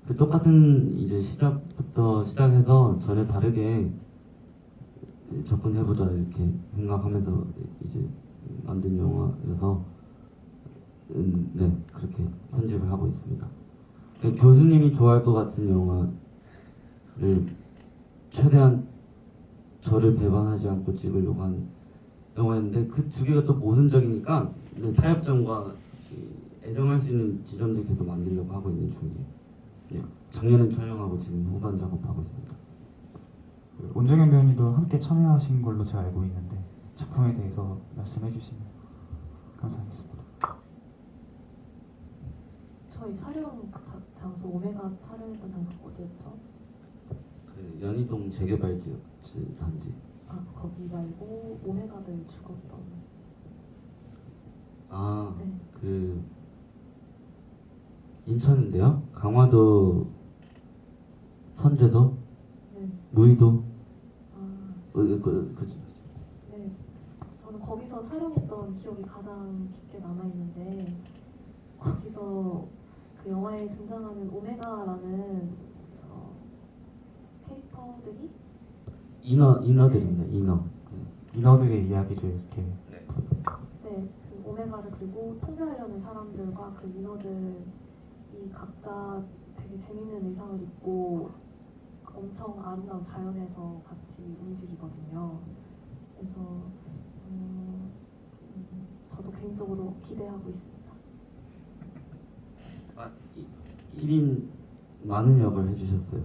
그 똑같은 이제 시작부터 시작해서 전에 다르게 접근해보자 이렇게 생각하면서 이제 만든 영화여서 네, 그렇게 편집을 하고 있습니다. 교수님이 좋아할 것 같은 영화를 최대한 저를 배반하지 않고 찍으려고 한 영화였는데 그 두 개가 또 모순적이니까 타협점과 애정할 수 있는 지점들 계속 만들려고 하고 있는 중이에요. 작년엔 촬영하고 지금 후반 작업하고 있습니다. 원정현 배우님도 함께 참여하신 걸로 제가 알고 있는데 작품에 대해서 말씀해 주시면 감사하겠습니다. 저희 촬영 장소 오메가 촬영했던 장소 어디였죠? 그 연희동 재개발 지역 단지. 거기 말고 오메가들 죽었던. 네. 그 인천인데요. 강화도, 선제도, 네. 무의도. 네. 저는 거기서 촬영했던 기억이 가장 깊게 남아 있는데 거기서 그 영화에 등장하는 오메가라는 캐릭터들이 인어들입니다. 인어. 인어들의 이야기를 이렇게 네, 그 오메가를 그리고 통제하려는 사람들과 그 인어들이 각자 되게 재밌는 의상을 입고 엄청 아름다운 자연에서 같이 움직이거든요. 그래서 저도 개인적으로 기대하고 있습니다. 1인 많은 역을 해주셨어요.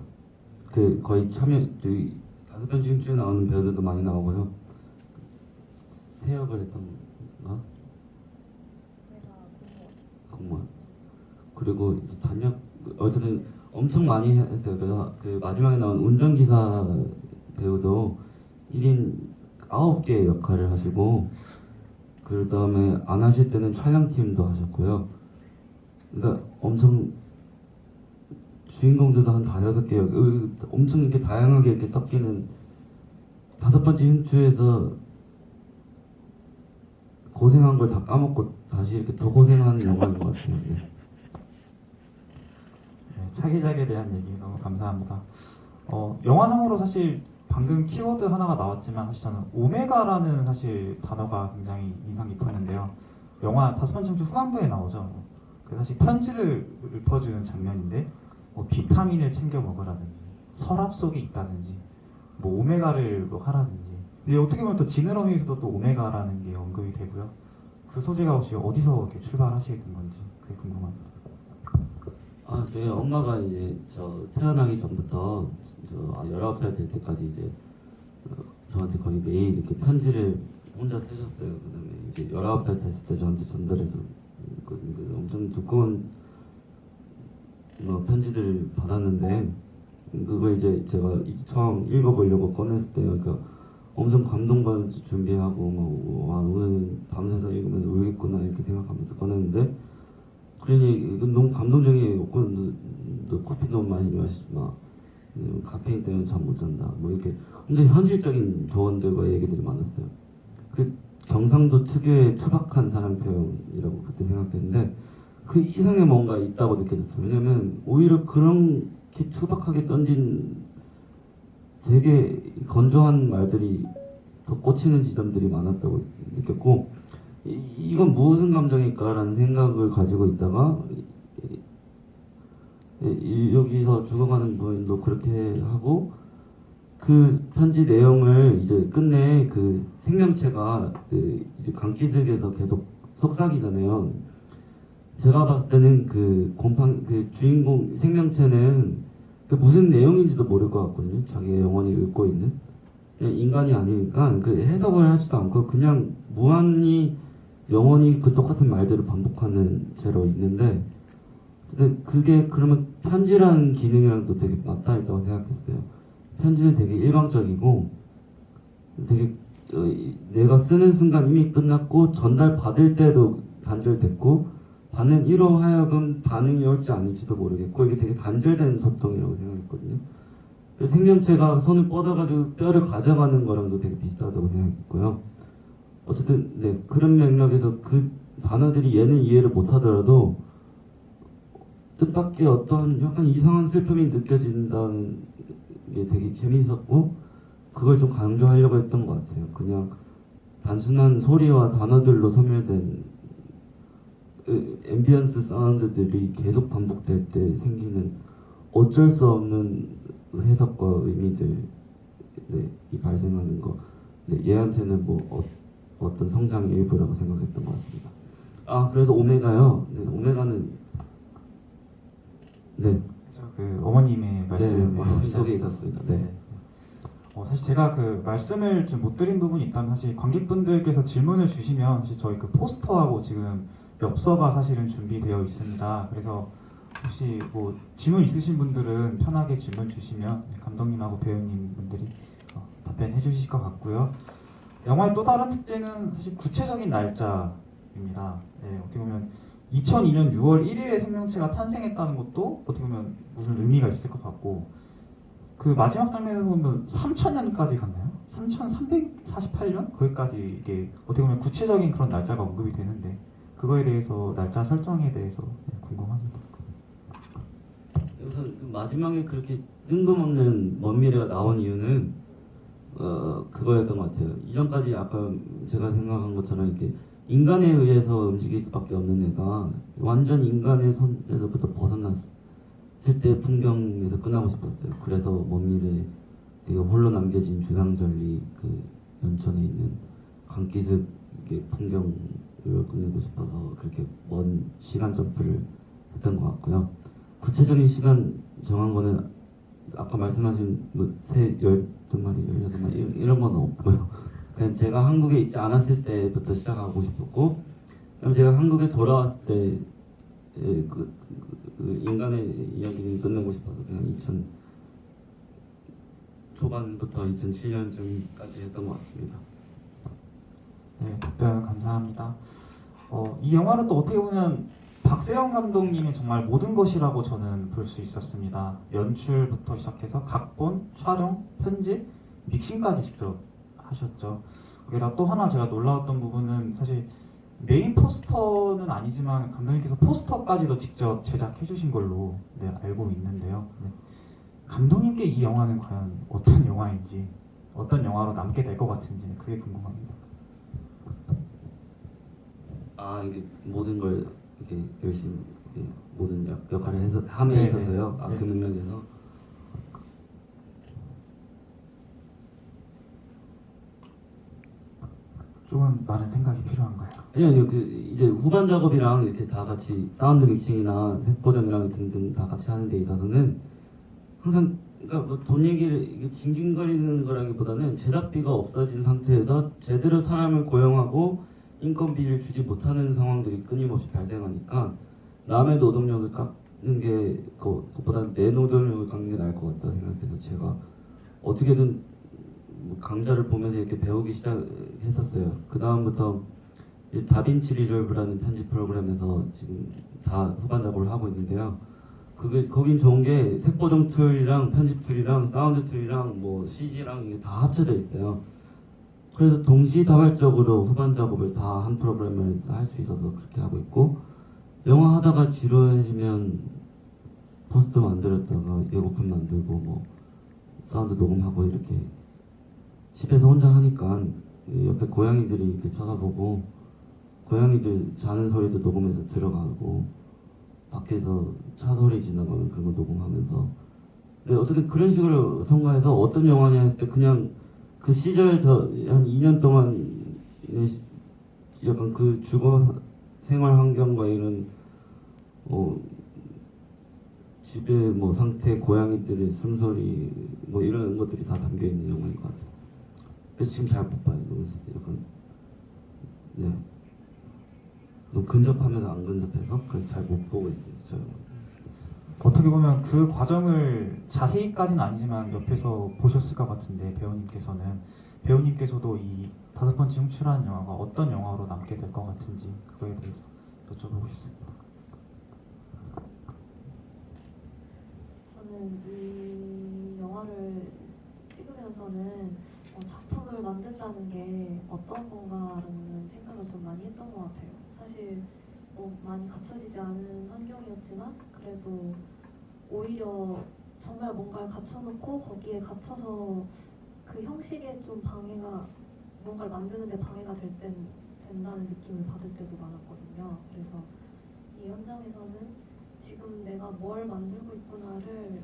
그 거의 참여 5번 중에 나오는 배우들도 많이 나오고요. 3역을 했던가? 공무원. 그리고 이제 단역 어쨌든 엄청 많이 했어요. 그래서 그 마지막에 나온 운전기사 배우도 1인 9개의 역할을 하시고, 그 다음에 안 하실 때는 촬영팀도 하셨고요. 그러니까 엄청 주인공들도 한 5개요. 엄청 이렇게 다양하게 이렇게 섞이는 5번째 흉추에서 고생한 걸 다 까먹고 다시 이렇게 더 고생하는 영화인 것 같아요. 네. 차기작에 대한 얘기 너무 감사합니다. 영화상으로 사실 방금 키워드 하나가 나왔지만 사실 저는 오메가라는 사실 단어가 굉장히 인상 깊었는데요. 영화 다섯 번 청춘 후반부에 나오죠. 그 사실 편지를 읊어주는 장면인데 뭐 비타민을 챙겨 먹으라든지 서랍 속에 있다든지 뭐 오메가를 뭐 하라든지. 근데 어떻게 보면 또 지느러미에서도 또 오메가라는 게 언급이 되고요. 그 소재가 혹시 어디서 이렇게 출발하시게 된 건지 그게 궁금합니다. 아, 저희 엄마가 이제 저 태어나기 전부터 19살 될 때까지 이제 저한테 거의 매일 이렇게 편지를 혼자 쓰셨어요. 그다음에 이제 19살 됐을 때 저한테 전달해 줬거든요. 그래서 엄청 두꺼운 편지들을 받았는데 그걸 이제 제가 처음 읽어보려고 꺼냈을 때 그러니까 엄청 감동받아서 준비하고 와 오늘 밤새서 읽으면 울겠구나 이렇게 생각하면서 꺼냈는데 그러니 이건 너무 감동적이에요. 너 커피 너무 많이 마시지 마. 카페인 때문에 잠 못 잔다. 뭐 이렇게 굉장히 현실적인 조언들과 얘기들이 많았어요. 그래서 경상도 특유의 투박한 사람 표현이라고 그때 생각했는데 그 이상의 뭔가 있다고 느껴졌어요. 왜냐면 오히려 그렇게 투박하게 던진 되게 건조한 말들이 더 꽂히는 지점들이 많았다고 느꼈고 이건 무슨 감정일까라는 생각을 가지고 있다가 여기서 죽어가는 분도 그렇게 하고 그 편지 내용을 이제 끝내 그 생명체가 그 이제 강기슭에서 계속 속삭이잖아요. 제가 봤을 때는 그 주인공 생명체는 그 무슨 내용인지도 모를 것 같거든요. 자기의 영혼이 읊고 있는 그냥 인간이 아니니까 그 해석을 하지도 않고 그냥 무한히 영원히 그 똑같은 말들을 반복하는 채로 있는데 근데 그게 그러면 편지라는 기능이랑도 되게 맞닿아 있다고 생각했어요. 편지는 되게 일방적이고 되게 내가 쓰는 순간 이미 끝났고 전달 받을 때도 단절됐고 받는 이로 하여금 반응이 올지 아닐지도 모르겠고 이게 되게 단절된 소통이라고 생각했거든요. 생명체가 손을 뻗어가지고 뼈를 가져가는 거랑도 되게 비슷하다고 생각했고요. 어쨌든 네 그런 맥락에서 그 단어들이 얘는 이해를 못하더라도 뜻밖의 어떤 약간 이상한 슬픔이 느껴진다는 게 되게 재미있었고 그걸 좀 강조하려고 했던 것 같아요. 그냥 단순한 소리와 단어들로 소멸된 앰비언스 사운드들이 계속 반복될 때 생기는 어쩔 수 없는 해석과 의미들 이 발생하는 거 얘한테는 뭐 어떤 성장의 일부라고 생각했던 것 같습니다. 아 그래서 오메가요. 오메가는 그 어머님의 말씀 말씀 속에 있었습니다. 사실 제가 그 말씀을 좀 못 드린 부분이 있다면 사실 관객분들께서 질문을 주시면 사실 저희 그 포스터하고 지금 엽서가 사실은 준비되어 있습니다. 그래서 혹시 뭐 질문 있으신 분들은 편하게 질문 주시면 감독님하고 배우님 분들이 답변해 주실 것 같고요. 영화의 또 다른 특징은 사실 구체적인 날짜입니다. 어떻게 보면 2002년 6월 1일에 생명체가 탄생했다는 것도 어떻게 보면 무슨 의미가 있을 것 같고 그 마지막 장면에서 보면 3000년까지 갔나요? 3348년? 거기까지 이게 어떻게 보면 구체적인 그런 날짜가 언급이 되는데 그거에 대해서 날짜 설정에 대해서 궁금합니다. 우선 그 마지막에 그렇게 뜬금없는 먼 미래가 나온 이유는 그거였던 것 같아요. 이전까지 아까 제가 생각한 것처럼 이렇게 인간에 의해서 움직일 수밖에 없는 애가 완전 인간의 손에서부터 벗어났을 때 풍경에서 끝나고 싶었어요. 그래서 먼 미래 되게 홀로 남겨진 주상절리 그 연천에 있는 강기슭의 풍경을 끝내고 싶어서 그렇게 먼 시간 점프를 했던 것 같고요. 구체적인 시간 정한 거는 아까 말씀하신 뭐 12마리, 16마리 이런 건 없고요. 그냥 제가 한국에 있지 않았을 때부터 시작하고 싶었고 그다음에 제가 한국에 돌아왔을 때 그 인간의 이야기를 끝내고 싶어서 그냥 2000 초반부터 2007년쯤까지 했던 것 같습니다. 네, 답변 감사합니다. 이 영화는 또 어떻게 보면 박세영 감독님이 정말 모든 것이라고 저는 볼 수 있었습니다. 연출부터 시작해서 각본, 촬영, 편집, 믹싱까지 직접 하셨죠. 거기다 또 하나 제가 놀라웠던 부분은 사실 메인 포스터는 아니지만 감독님께서 포스터까지도 직접 제작해 주신 걸로 알고 있는데요. 감독님께 이 영화는 과연 어떤 영화인지 어떤 영화로 남게 될 것 같은지 그게 궁금합니다. 아 이게 모든 걸 이렇게 열심히 이렇게 모든 역할을 해서 함에 네, 있어서요. 네. 아 네. 그 맥락에서 조금 많은 생각이 필요한가요? 아니요 그 이제 후반 작업이랑 이렇게 다 같이 사운드 믹싱이나 색 버전이랑 등등 다 같이 하는 데 있어서는 항상 그러니까 뭐 돈 얘기를 이게 징징거리는 거라기보다는 제작비가 없어진 상태에서 제대로 사람을 고용하고 인건비를 주지 못하는 상황들이 끊임없이 발생하니까 남의 노동력을 깎는 게 그것보다 내 노동력을 깎는 게 나을 것 같다 생각해서 제가 어떻게든 뭐 강좌를 보면서 이렇게 배우기 시작했었어요. 그 다음부터 다빈치 리졸브라는 편집 프로그램에서 지금 다 후반 작업을 하고 있는데요. 그게 거긴 좋은 게 색보정 툴이랑 편집 툴이랑 사운드 툴이랑 뭐 CG랑 이게 다 합쳐져 있어요. 그래서 동시다발적으로 후반 작업을 다 한 프로그램에서 할 수 있어서 그렇게 하고 있고 영화 하다가 지루해지면 포스터 만들었다가 예고편 만들고 뭐 사운드 녹음하고 이렇게 집에서 혼자 하니까 옆에 고양이들이 이렇게 쳐다보고 고양이들 자는 소리도 녹음해서 들어가고 밖에서 차 소리 지나가면 그런 거 녹음하면서 근데 어쨌든 그런 식으로 통과해서 어떤 영화냐 했을 때 그냥 그 시절 저 한 2년 동안 약간 그 주거 생활 환경과 이런 집의 뭐 상태, 고양이들의 숨소리 뭐 이런 것들이 다 담겨 있는 영화인 것 같아요. 그래서 지금 잘 못 봐요. 너무 약간 네. 너무 근접하면 안 근접해서 그래서 잘 못 보고 있어요. 저 영화. 어떻게 보면 그 과정을 자세히까지는 아니지만 옆에서 보셨을 것 같은데 배우님께서도 이 5번째 흉추라는 영화가 어떤 영화로 남게 될 것 같은지 그거에 대해서 여쭤보고 싶습니다. 저는 이 영화를 찍으면서는 작품을 만든다는 게 어떤 건가라는 생각을 좀 많이 했던 것 같아요. 사실 많이 갖춰지지 않은 환경이었지만 그래도 오히려 정말 뭔가를 갖춰놓고 거기에 갇혀서 그 형식에 좀 뭔가를 만드는데 방해가 된다는 느낌을 받을 때도 많았거든요. 그래서 이 현장에서는 지금 내가 뭘 만들고 있구나를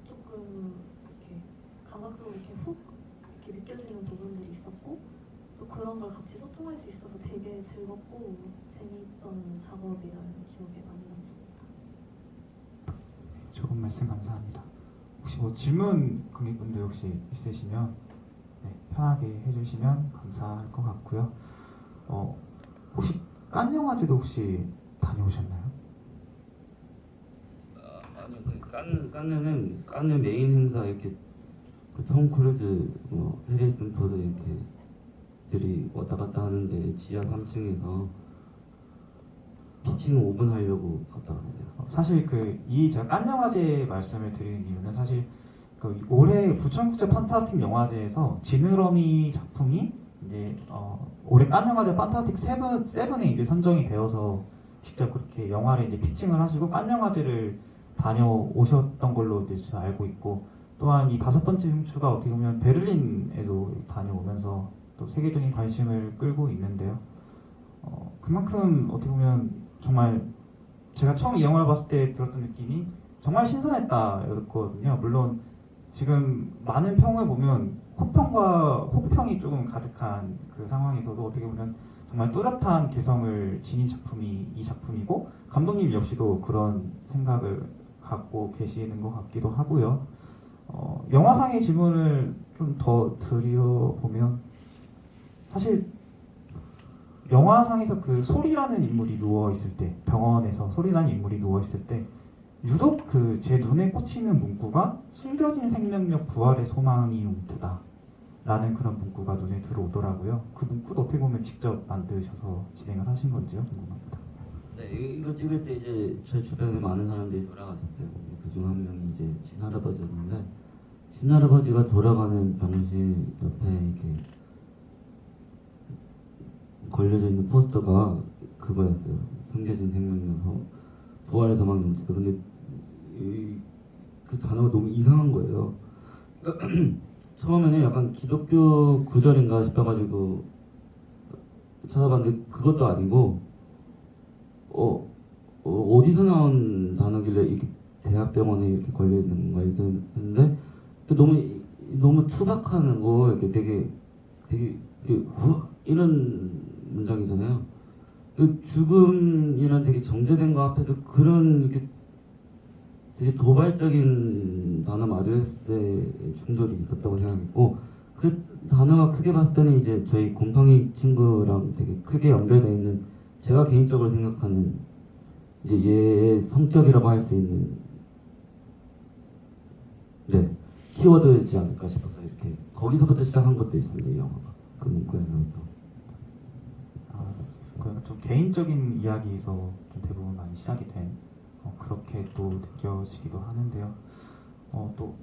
조금 이렇게 감각적으로 이렇게 훅 이렇게 느껴지는 부분들이 있었고 또 그런 걸 같이 소통할 수 있어서 되게 즐겁고 재미있던 작업이라는 기억에 많이 남습니다. 좋은 말씀 감사합니다. 혹시 뭐 질문 관객분들 혹시 있으시면 네, 편하게 해주시면 감사할 것 같고요. 혹시 칸 영화제도 혹시 다녀오셨나요? 아니요, 깐느 메인 행사 이렇게 톰 크루즈, 해리슨 포드 이렇게 들이 왔다 갔다 하는데 지하 3층에서 피칭 5분 하려고 갔다 왔어요. 사실 제가 칸 영화제 말씀을 드리는 이유는 사실 올해 부천국제 판타스틱 영화제에서 지느러미 작품이 이제 올해 칸 영화제 판타스틱 세븐에 이제 선정이 되어서 직접 그렇게 영화를 이제 피칭을 하시고 칸 영화제를 다녀오셨던 걸로 이제 제가 알고 있고 또한 이 5번째 흉추가 어떻게 보면 베를린에도 다녀오면서 또 세계적인 관심을 끌고 있는데요. 그만큼 어떻게 보면 정말 제가 처음 이 영화를 봤을 때 들었던 느낌이 정말 신선했다였거든요. 물론 지금 많은 평을 보면 혹평이 조금 가득한 그 상황에서도 어떻게 보면 정말 뚜렷한 개성을 지닌 작품이 이 작품이고 감독님 역시도 그런 생각을 갖고 계시는 것 같기도 하고요. 영화상의 질문을 좀 더 드려보면 사실 영화상에서 그 소리라는 인물이 누워있을 때 병원에서 소리라는 인물이 누워있을 때 유독 제 눈에 꽂히는 문구가 숨겨진 생명력 부활의 소망이 움트다 라는 그런 문구가 눈에 들어오더라고요. 그 문구도 어떻게 보면 직접 만드셔서 진행을 하신 건지요? 궁금합니다. 네, 이거 찍을 때 이제 제 주변에 많은 사람들이 돌아갔었어요. 그중 한 명이 이제 신할아버지였는데 신할아버지가 돌아가는 병실 옆에 이렇게 걸려져 있는 포스터가 그거였어요. 숨겨진 생명력 부활의 소망이 움트다. 근데 그 단어가 너무 이상한 거예요. 처음에는 약간 기독교 구절인가 싶어가지고 찾아봤는데 그것도 아니고 어디서 나온 단어길래 이렇게 대학병원에 이렇게 걸려 있는 건가 이렇게 했는데 너무 투박하는 거 이렇게 되게 이런 문장이잖아요. 그 죽음이란 되게 정제된 거 앞에서 그런 이렇게 되게 도발적인 단어 마주했을 때 충돌이 있었다고 생각했고 그 단어가 크게 봤을 때는 이제 저희 곰팡이 친구랑 되게 크게 연결되어 있는 제가 개인적으로 생각하는 이제 얘의 성격이라고 할 수 있는 키워드이지 않을까 싶어서 이렇게 거기서부터 시작한 것도 있습니다. 이 영화가 그 문구에서부터. 좀 개인적인 이야기에서 좀 대부분 많이 시작이 된 그렇게 또 느껴지기도 하는데요. 또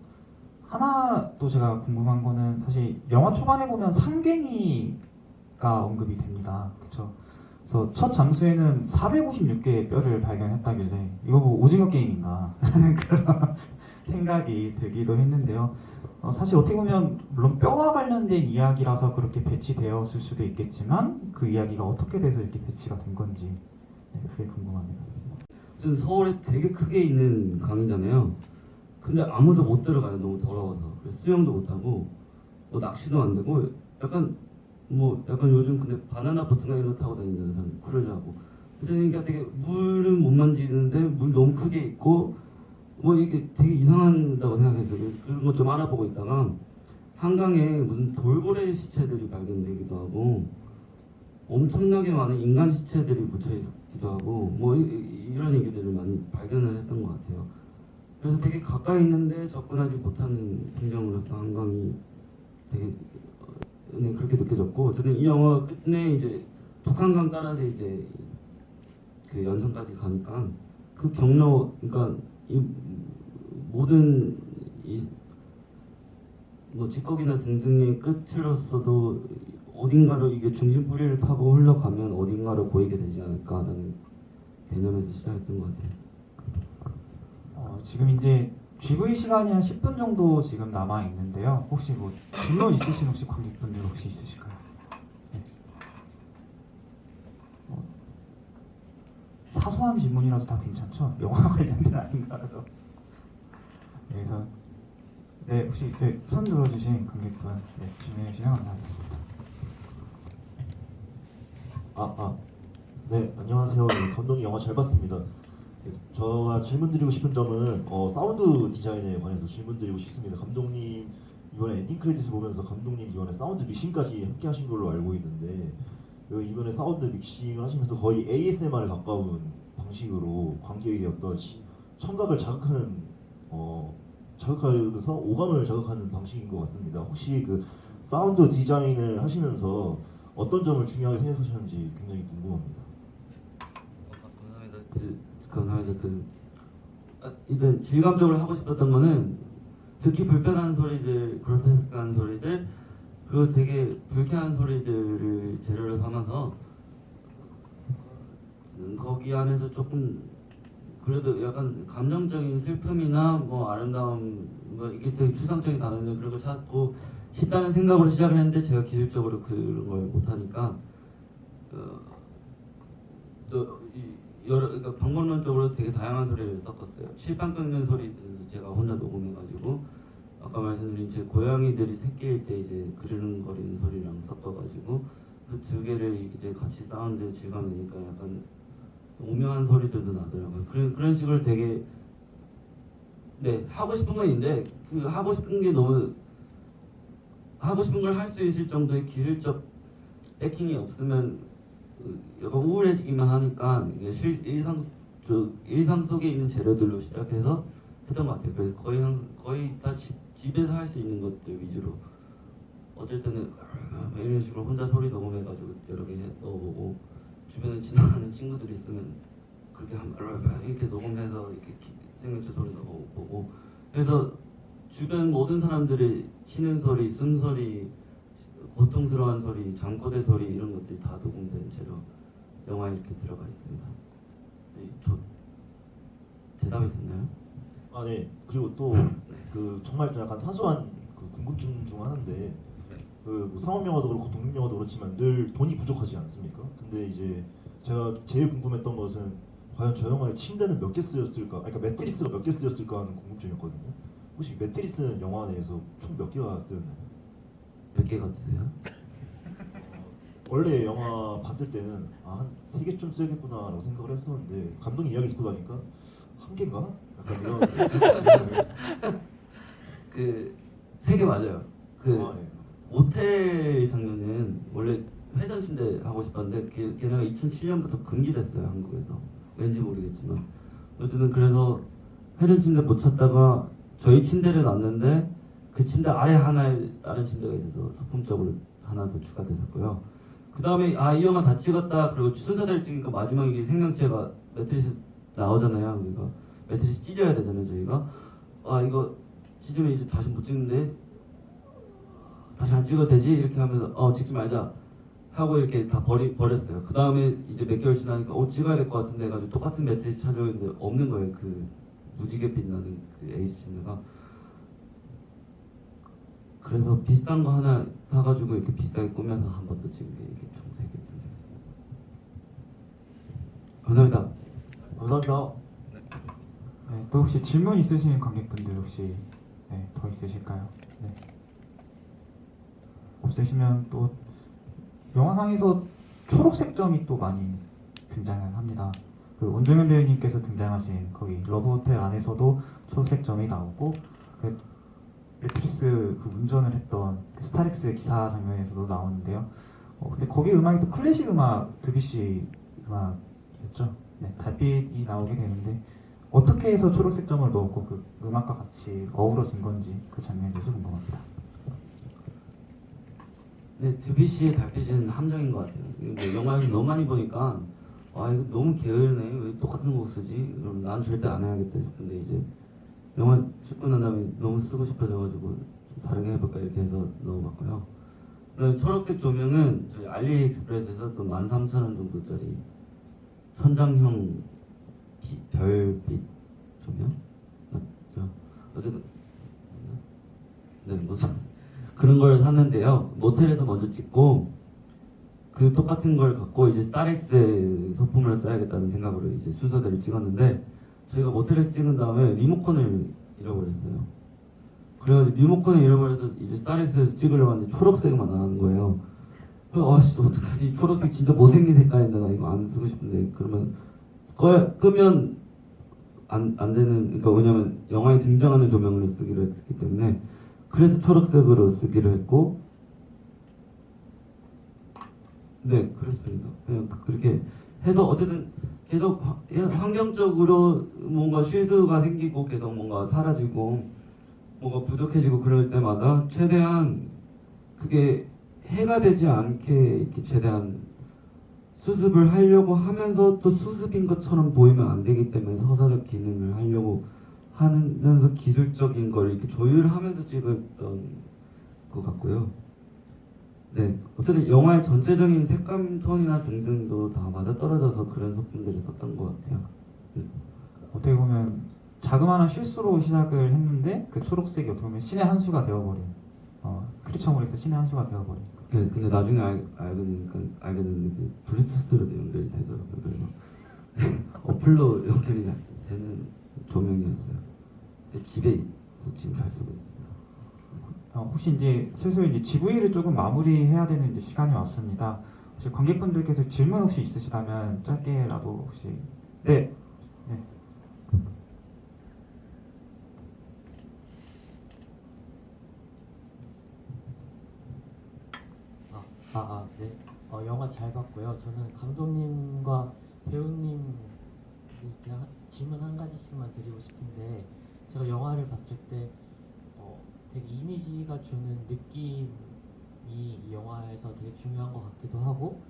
하나 또 제가 궁금한 거는 사실 영화 초반에 보면 상갱이가 언급이 됩니다. 그렇죠? 그래서 첫 장수에는 456개의 뼈를 발견했다길래 이거 뭐 오징어 게임인가 하는 그런 생각이 들기도 했는데요. 사실 어떻게 보면 물론 뼈와 관련된 이야기라서 그렇게 배치되었을 수도 있겠지만 그 이야기가 어떻게 돼서 이렇게 배치가 된 건지 그게 궁금합니다. 무슨 서울에 되게 크게 있는 강이잖아요. 근데 아무도 못 들어가요. 너무 더러워서. 그래서 수영도 못 하고 뭐 낚시도 안 되고 약간 요즘 근데 바나나 보트가 이런 거 타고 다니는 사람 크루즈하고 그러니까 되게 물은 못 만지는데 물 너무 크게 있고 뭐 이게 되게 이상하다고 생각했어요. 그래서 그런 것 좀 알아보고 있다가 한강에 무슨 돌고래 시체들이 발견되기도 하고 엄청나게 많은 인간 시체들이 묻혀 있기도 하고 뭐 이런 얘기들을 많이 발견을 했던 것 같아요. 그래서 되게 가까이 있는데 접근하지 못하는 풍경으로서 한강이 되게 그렇게 느껴졌고 저는 이 영화 끝내 이제 북한강 따라서 이제 그 연천까지 가니까 그 경로 그러니까 이 모든 뭐 직거기나 등등의 끝으로서도 어딘가로 이게 중심뿌리를 타고 흘러가면 어딘가로 보이게 되지 않을까라는 개념에서 시작했던 것 같아요. 지금 이제 GV 시간이 한 10분 정도 지금 남아 있는데요. 혹시 뭐 질문 있으신 혹시 관객분들 혹시 있으실까요? 네. 사소한 질문이라도 다 괜찮죠? 영화 관련된 아닌가라도. 그래서 혹시 손 들어주신 관객분 질문해 주시면 감사하겠습니다. 네, 안녕하세요. 감독님 영화 잘 봤습니다. 제가 질문드리고 싶은 점은 사운드 디자인에 관해서 질문드리고 싶습니다. 감독님 이번에 엔딩 크레딧을 보면서 감독님 이번에 사운드 믹싱까지 함께 하신 걸로 알고 있는데 이번에 사운드 믹싱을 하시면서 거의 ASMR에 가까운 방식으로 관객의 어떤 청각을 자극하면서 오감을 자극하는 방식인 것 같습니다. 혹시 그 사운드 디자인을 하시면서 어떤 점을 중요하게 생각하셨는지 굉장히 궁금합니다. 감사합니다. 일단 질감적으로 하고 싶었던 거는 듣기 불편한 소리들, 그로테스크한 소리들, 그리고 되게 불쾌한 소리들을 재료로 삼아서 거기 안에서 조금 그래도 약간 감정적인 슬픔이나 뭐 아름다움 뭐 이게 되게 추상적인 단어인데 그런 걸 찾고 싶다는 생각으로 시작을 했는데 제가 기술적으로 그런 걸 못하니까 그러니까 방법론적으로 되게 다양한 소리를 섞었어요. 칠판 깎는 소리도 제가 혼자 녹음해가지고 아까 말씀드린 제 고양이들이 새끼일 때 이제 그르릉거리는 소리랑 섞어가지고 그 두 개를 이제 같이 사운드 질감내니까 약간 오묘한 소리들도 나더라고요. 그런 식으로 되게 하고 싶은 건 있는데 그 하고 싶은 게 너무 하고 싶은 걸 할 수 있을 정도의 기술적 배킹이 없으면 약간 우울해지기만 하니까 일상 속에 있는 재료들로 시작해서 했던 것 같아요. 그래서 거의 다 집에서 할 수 있는 것들 위주로 어쩔 때는 이런 식으로 혼자 소리 녹음해가지고 여러 개 넣어보고 주변에 지나가는 친구들이 있으면 그렇게 이렇게 녹음해서 이렇게 생명체 소리 넣어보고 그래서 주변 모든 사람들의 쉬는 소리, 숨소리, 고통스러운 소리, 잠꼬대 소리 이런 것들이 다 녹음된 채로 영화에 이렇게 들어가 있습니다. 대답이 됐나요? 네. 그리고 또 그 정말 좀 약간 사소한 그 궁금증 중 하나인데 그뭐 상업 영화도 그렇고 독립 영화도 그렇지만 늘 돈이 부족하지 않습니까? 근데 이제 제가 제일 궁금했던 것은 과연 저 영화에 침대는 몇 개 쓰였을까? 아니, 그러니까 매트리스가 몇 개 쓰였을까 하는 궁금증이었거든요. 혹시 매트리스는 영화 내에서 총 몇 개가 쓰였나요? 몇 개 같으세요? 원래 영화 봤을 때는 한 3개쯤 써야겠구나라고 생각을 했었는데 감독님 이야기를 듣고 나니까 한 개인가? 약간 이런 그 세 개 맞아요. 그 예. 모텔 장면은 원래 회전 침대 하고 싶었는데 걔네가 2007년부터 금기됐어요, 한국에서. 왠지 모르겠지만 어쨌든 그래서 회전 침대 못 찾다가 저희 침대를 놨는데 그 침대 아래 하나에 다른 침대가 있어서 소품적으로 하나 더 추가됐었고요. 그 다음에 이 영화 다 찍었다. 그리고 순서대로 찍으니까 마지막에 생명체가 매트리스 나오잖아요. 그러니까 매트리스 찢어야 되잖아요, 저희가. 이거 찢으면 이제 다시 못 찍는데 다시 안 찍어도 되지? 이렇게 하면서 찍지 말자 하고 이렇게 다 버렸어요. 그 다음에 이제 몇 개월 지나니까 찍어야 될 것 같은데 해가지고 똑같은 매트리스 찾아오는데 없는 거예요. 그 무지개 빛나는 그 에이스 침대가. 그래서 비슷한 거 하나 사가지고 이렇게 비슷하게 꾸며서 한 번 더 찍은 게 이게 총 3개 등장했습니다. 감사합니다. 감사합니다. 네, 또 혹시 질문 있으신 관객분들 혹시 더 있으실까요? 네. 없으시면 또 영화상에서 초록색 점이 또 많이 등장을 합니다. 그 원정현 배우님께서 등장하신 거기 러브호텔 안에서도 초록색 점이 나오고 그 매트리스 그 운전을 했던 그 스타렉스 기사 장면에서도 나오는데요. 근데 거기 음악이 또 클래식 음악 드뷔시 음악이었죠. 네, 달빛이 나오게 되는데 어떻게 해서 초록색 점을 넣었고 그 음악과 같이 어우러진 건지 그 장면에 대해서 궁금합니다. 네, 드뷔시의 달빛은 함정인 것 같아요. 이게 영화에서 너무 많이 보니까 이거 너무 게으르네. 왜 똑같은 곡 쓰지? 그럼 난 절대 안 해야겠다 싶은데 이제 영화 찍고 난 다음에 너무 쓰고 싶어져가지고 좀 다르게 해볼까 이렇게 해서 넣어봤고요. 그다음에 초록색 조명은 저희 알리익스프레스에서 또 13,000원 정도짜리 천장형 별빛 조명? 맞죠? 어쨌든 네, 뭐 그런 걸 샀는데요. 모텔에서 먼저 찍고 그 똑같은 걸 갖고 이제 스타렉스의 소품을 써야겠다는 생각으로 이제 순서대로 찍었는데 저희가 모텔에서 찍은 다음에 리모컨을 잃어버렸어요. 그래가지고 리모컨을 잃어버려서 이제 스타렉스에서 찍으려고 하는데 초록색만 나오는 거예요. 그래서 어떡하지? 초록색 진짜 못생긴 색깔인데 나 이거 안 쓰고 싶은데 그러면 끄면 안 되는, 그러니까 왜냐면 영화에 등장하는 조명을 쓰기로 했기 때문에 그래서 초록색으로 쓰기로 했고 네 그렇습니다. 그냥 그렇게 해서 어쨌든 계속 환경적으로 뭔가 실수가 생기고 계속 뭔가 사라지고 뭔가 부족해지고 그럴 때마다 최대한 그게 해가 되지 않게 이렇게 최대한 수습을 하려고 하면서 또 수습인 것처럼 보이면 안 되기 때문에 서사적 기능을 하려고 하면서 기술적인 걸 이렇게 조율하면서 찍었던 것 같고요. 네, 어쨌든 영화의 전체적인 색감 톤이나 등등도 다 맞아떨어져서 그런 소품들을 썼던 것 같아요. 어떻게 보면 자그마한 실수로 시작을 했는데 그 초록색이 어떻게 보면 신의 한 수가 되어버린 크리처몰에서 신의 한 수가 되어버린 네, 근데 나중에 알게 됐는데 그 블루투스로 연결이 되더라고요. 그래서 어플로 연결이 되는 조명이었어요. 근데 집에 지금 잘 쓰고 있습니다. 혹시 이제 슬슬 이제 GV를 조금 마무리해야 되는 이제 시간이 왔습니다. 혹시 관객분들께서 질문 혹시 있으시다면 짧게라도 혹시 네. 네. 영화 잘 봤고요. 저는 감독님과 배우님 그냥 질문 한 가지씩만 드리고 싶은데 제가 영화를 봤을 때 되게 이미지가 주는 느낌이 이 영화에서 되게 중요한 것 같기도 하고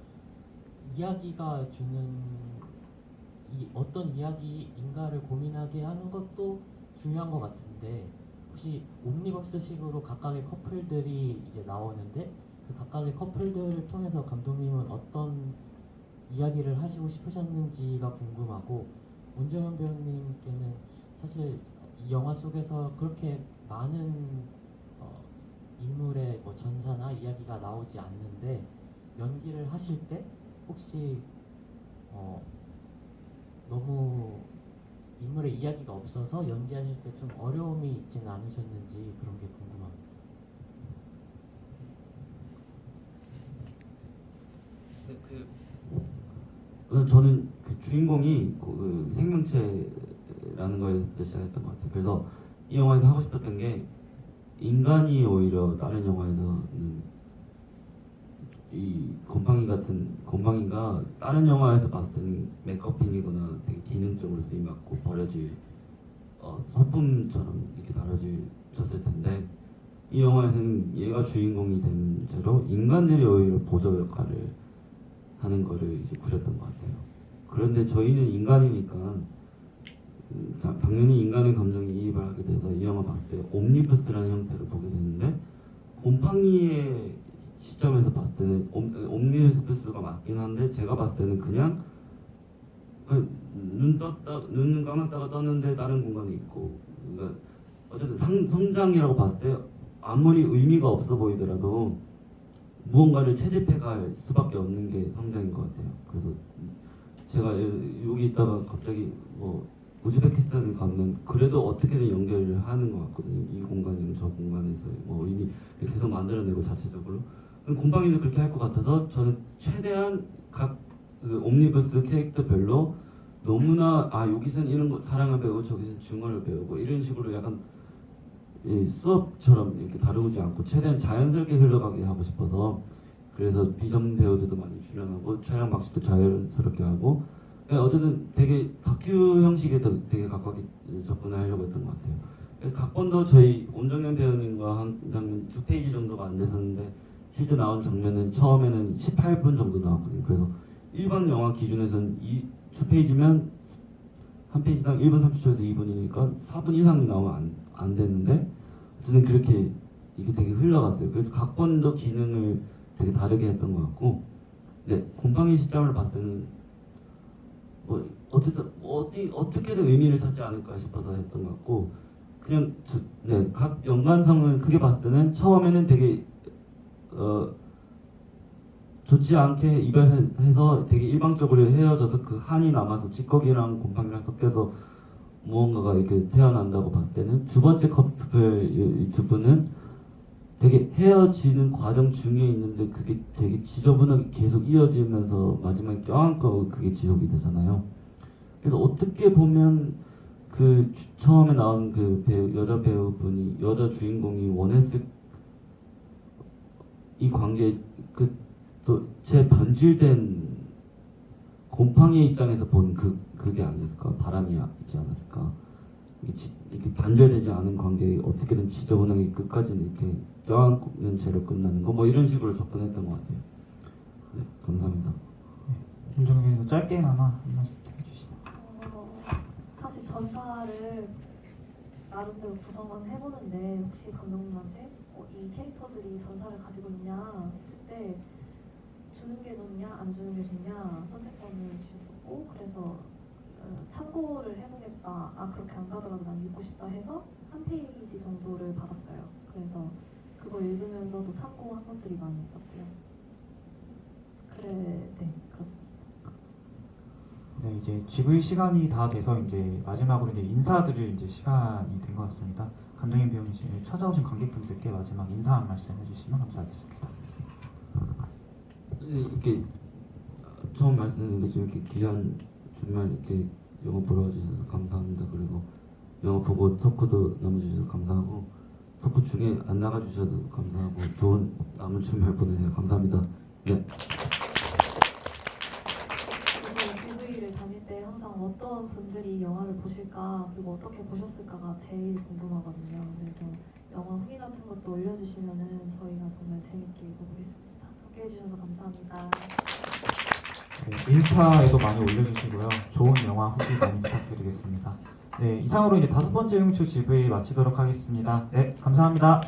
이야기가 주는 어떤 이야기인가를 고민하게 하는 것도 중요한 것 같은데 혹시 옴니버스식으로 각각의 커플들이 이제 나오는데 그 각각의 커플들을 통해서 감독님은 어떤 이야기를 하시고 싶으셨는지가 궁금하고 원정현 배우님께는 사실 이 영화 속에서 그렇게 많은 인물의 뭐 전사나 이야기가 나오지 않는데 연기를 하실 때 혹시 너무 인물의 이야기가 없어서 연기하실 때 좀 어려움이 있지는 않으셨는지 그런 게 궁금합니다. 저는 그 주인공이 그 생명체라는 거에서 시작했던 것 같아요. 그래서 이 영화에서 하고 싶었던 게 인간이 오히려 다른 영화에서는 이 곰팡이가 다른 영화에서 봤을 때는 맥커핀이거나 되게 기능적으로 쓰임받고 버려질 소품처럼 이렇게 다뤄졌을 텐데 이 영화에서는 얘가 주인공이 된 채로 인간들이 오히려 보조 역할을 하는 거를 이제 그렸던 것 같아요. 그런데 저희는 인간이니까 당연히 인간의 감정에 이입을 하게 돼서 이 영화 봤을 때 옴니버스라는 형태를 보게 되는데 곰팡이의 시점에서 봤을 때는 옴니버스가 맞긴 한데 제가 봤을 때는 그냥 눈 감았다가 떴는데 다른 공간이 있고 그러니까 어쨌든 성장이라고 봤을 때 아무리 의미가 없어 보이더라도 무언가를 채집해 갈 수밖에 없는 게 성장인 것 같아요. 그래서 제가 여기 있다가 갑자기 뭐 우즈베키스탄에 가면 그래도 어떻게든 연결을 하는 것 같거든요. 이 공간이랑 저 공간에서 뭐 의미 계속 만들어내고 자체적으로 곰팡이도 그렇게 할 것 같아서 저는 최대한 각 그 옴니버스 캐릭터별로 너무나 여기선 이런 거 사랑을 배우고 저기선 중어를 배우고 이런 식으로 약간 수업처럼 이렇게 다루지 않고 최대한 자연스럽게 흘러가게 하고 싶어서 그래서 비전 배우들도 많이 출연하고 촬영 방식도 자연스럽게 하고 어쨌든 되게 다큐 형식에 되게 가깝게 접근하려고 했던 것 같아요. 그래서 각본도 저희 온정현 배우님과 한 장면 2페이지 정도가 안 됐었는데 실제 나온 장면은 처음에는 18분 정도 나왔거든요. 그래서 일반 영화 기준에서는 2페이지면 한 페이지당 1분 30초에서 2분이니까 4분 이상이 나오면 안 되는데 어쨌든 그렇게 이게 되게 흘러갔어요. 그래서 각본도 기능을 되게 다르게 했던 것 같고 곰팡이 시점을 봤을 때는 뭐 어쨌든 어떻게든 의미를 찾지 않을까 싶어서 했던 것 같고 그냥 각 연관성을 크게 봤을 때는 처음에는 되게 좋지 않게 이별해서 되게 일방적으로 헤어져서 그 한이 남아서 찌꺼기랑 곰팡이랑 섞여서 무언가가 이렇게 태어난다고 봤을 때는 두 번째 커플 이 두 분은 되게 헤어지는 과정 중에 있는데 그게 되게 지저분하게 계속 이어지면서 마지막에 껴안고 그게 지속이 되잖아요. 그래서 어떻게 보면 그 처음에 나온 그 여자 배우분이 여자 주인공이 원했을 이 관계 또 제 변질된 곰팡이 입장에서 본 그게 아니었을까 바람이 있지 않았을까 이렇게 단절되지 않은 관계에 어떻게든 지저분하게 끝까지는 이렇게 껴안는 채로 끝나는 거 뭐 이런 식으로 접근했던 것 같아요. 네, 감사합니다. 김종균 짧게나마 한 말씀 해주시죠. 사실 전사를 나름대로 구성은 해보는데 혹시 감독님한테 이 캐릭터들이 전사를 가지고 있냐 했을 때 주는 게 좋냐 안 주는 게 좋냐 선택권을 주셨고 그래서 참고를 해보겠다. 그렇게 안 가더라도 난 읽고 싶다 해서 한 페이지 정도를 받았어요. 그래서 그거 읽으면서도 참고한 것들이 많이 있었고요. 그렇습니다. 네, 이제 GV 시간이 다 돼서 이제 마지막으로 이제 인사드릴 이제 시간이 된 것 같습니다. 감독님 배우님 찾아오신 관객분들께 마지막 인사 한 말씀 해주시면 감사하겠습니다. 이렇게 처음 말씀드린 것처럼 이렇게 귀한 정말 이렇게 영화 보러 와주셔서 감사합니다. 그리고 영화 보고 토크도 남아주셔서 감사하고 토크 중에 안 나가주셔도 감사하고 좋은 남은 주말 보내세요. 감사합니다. 네. GV를 다닐 때 항상 어떤 분들이 영화를 보실까 그리고 어떻게 보셨을까가 제일 궁금하거든요. 그래서 영화 후기 같은 것도 올려주시면은 저희가 정말 재밌게 보겠습니다. 함께 해주셔서 감사합니다. 네, 인스타에도 많이 올려주시고요. 좋은 영화 후기 많이 부탁드리겠습니다. 네, 이상으로 이제 5번째 흉추 GV 마치도록 하겠습니다. 네, 감사합니다.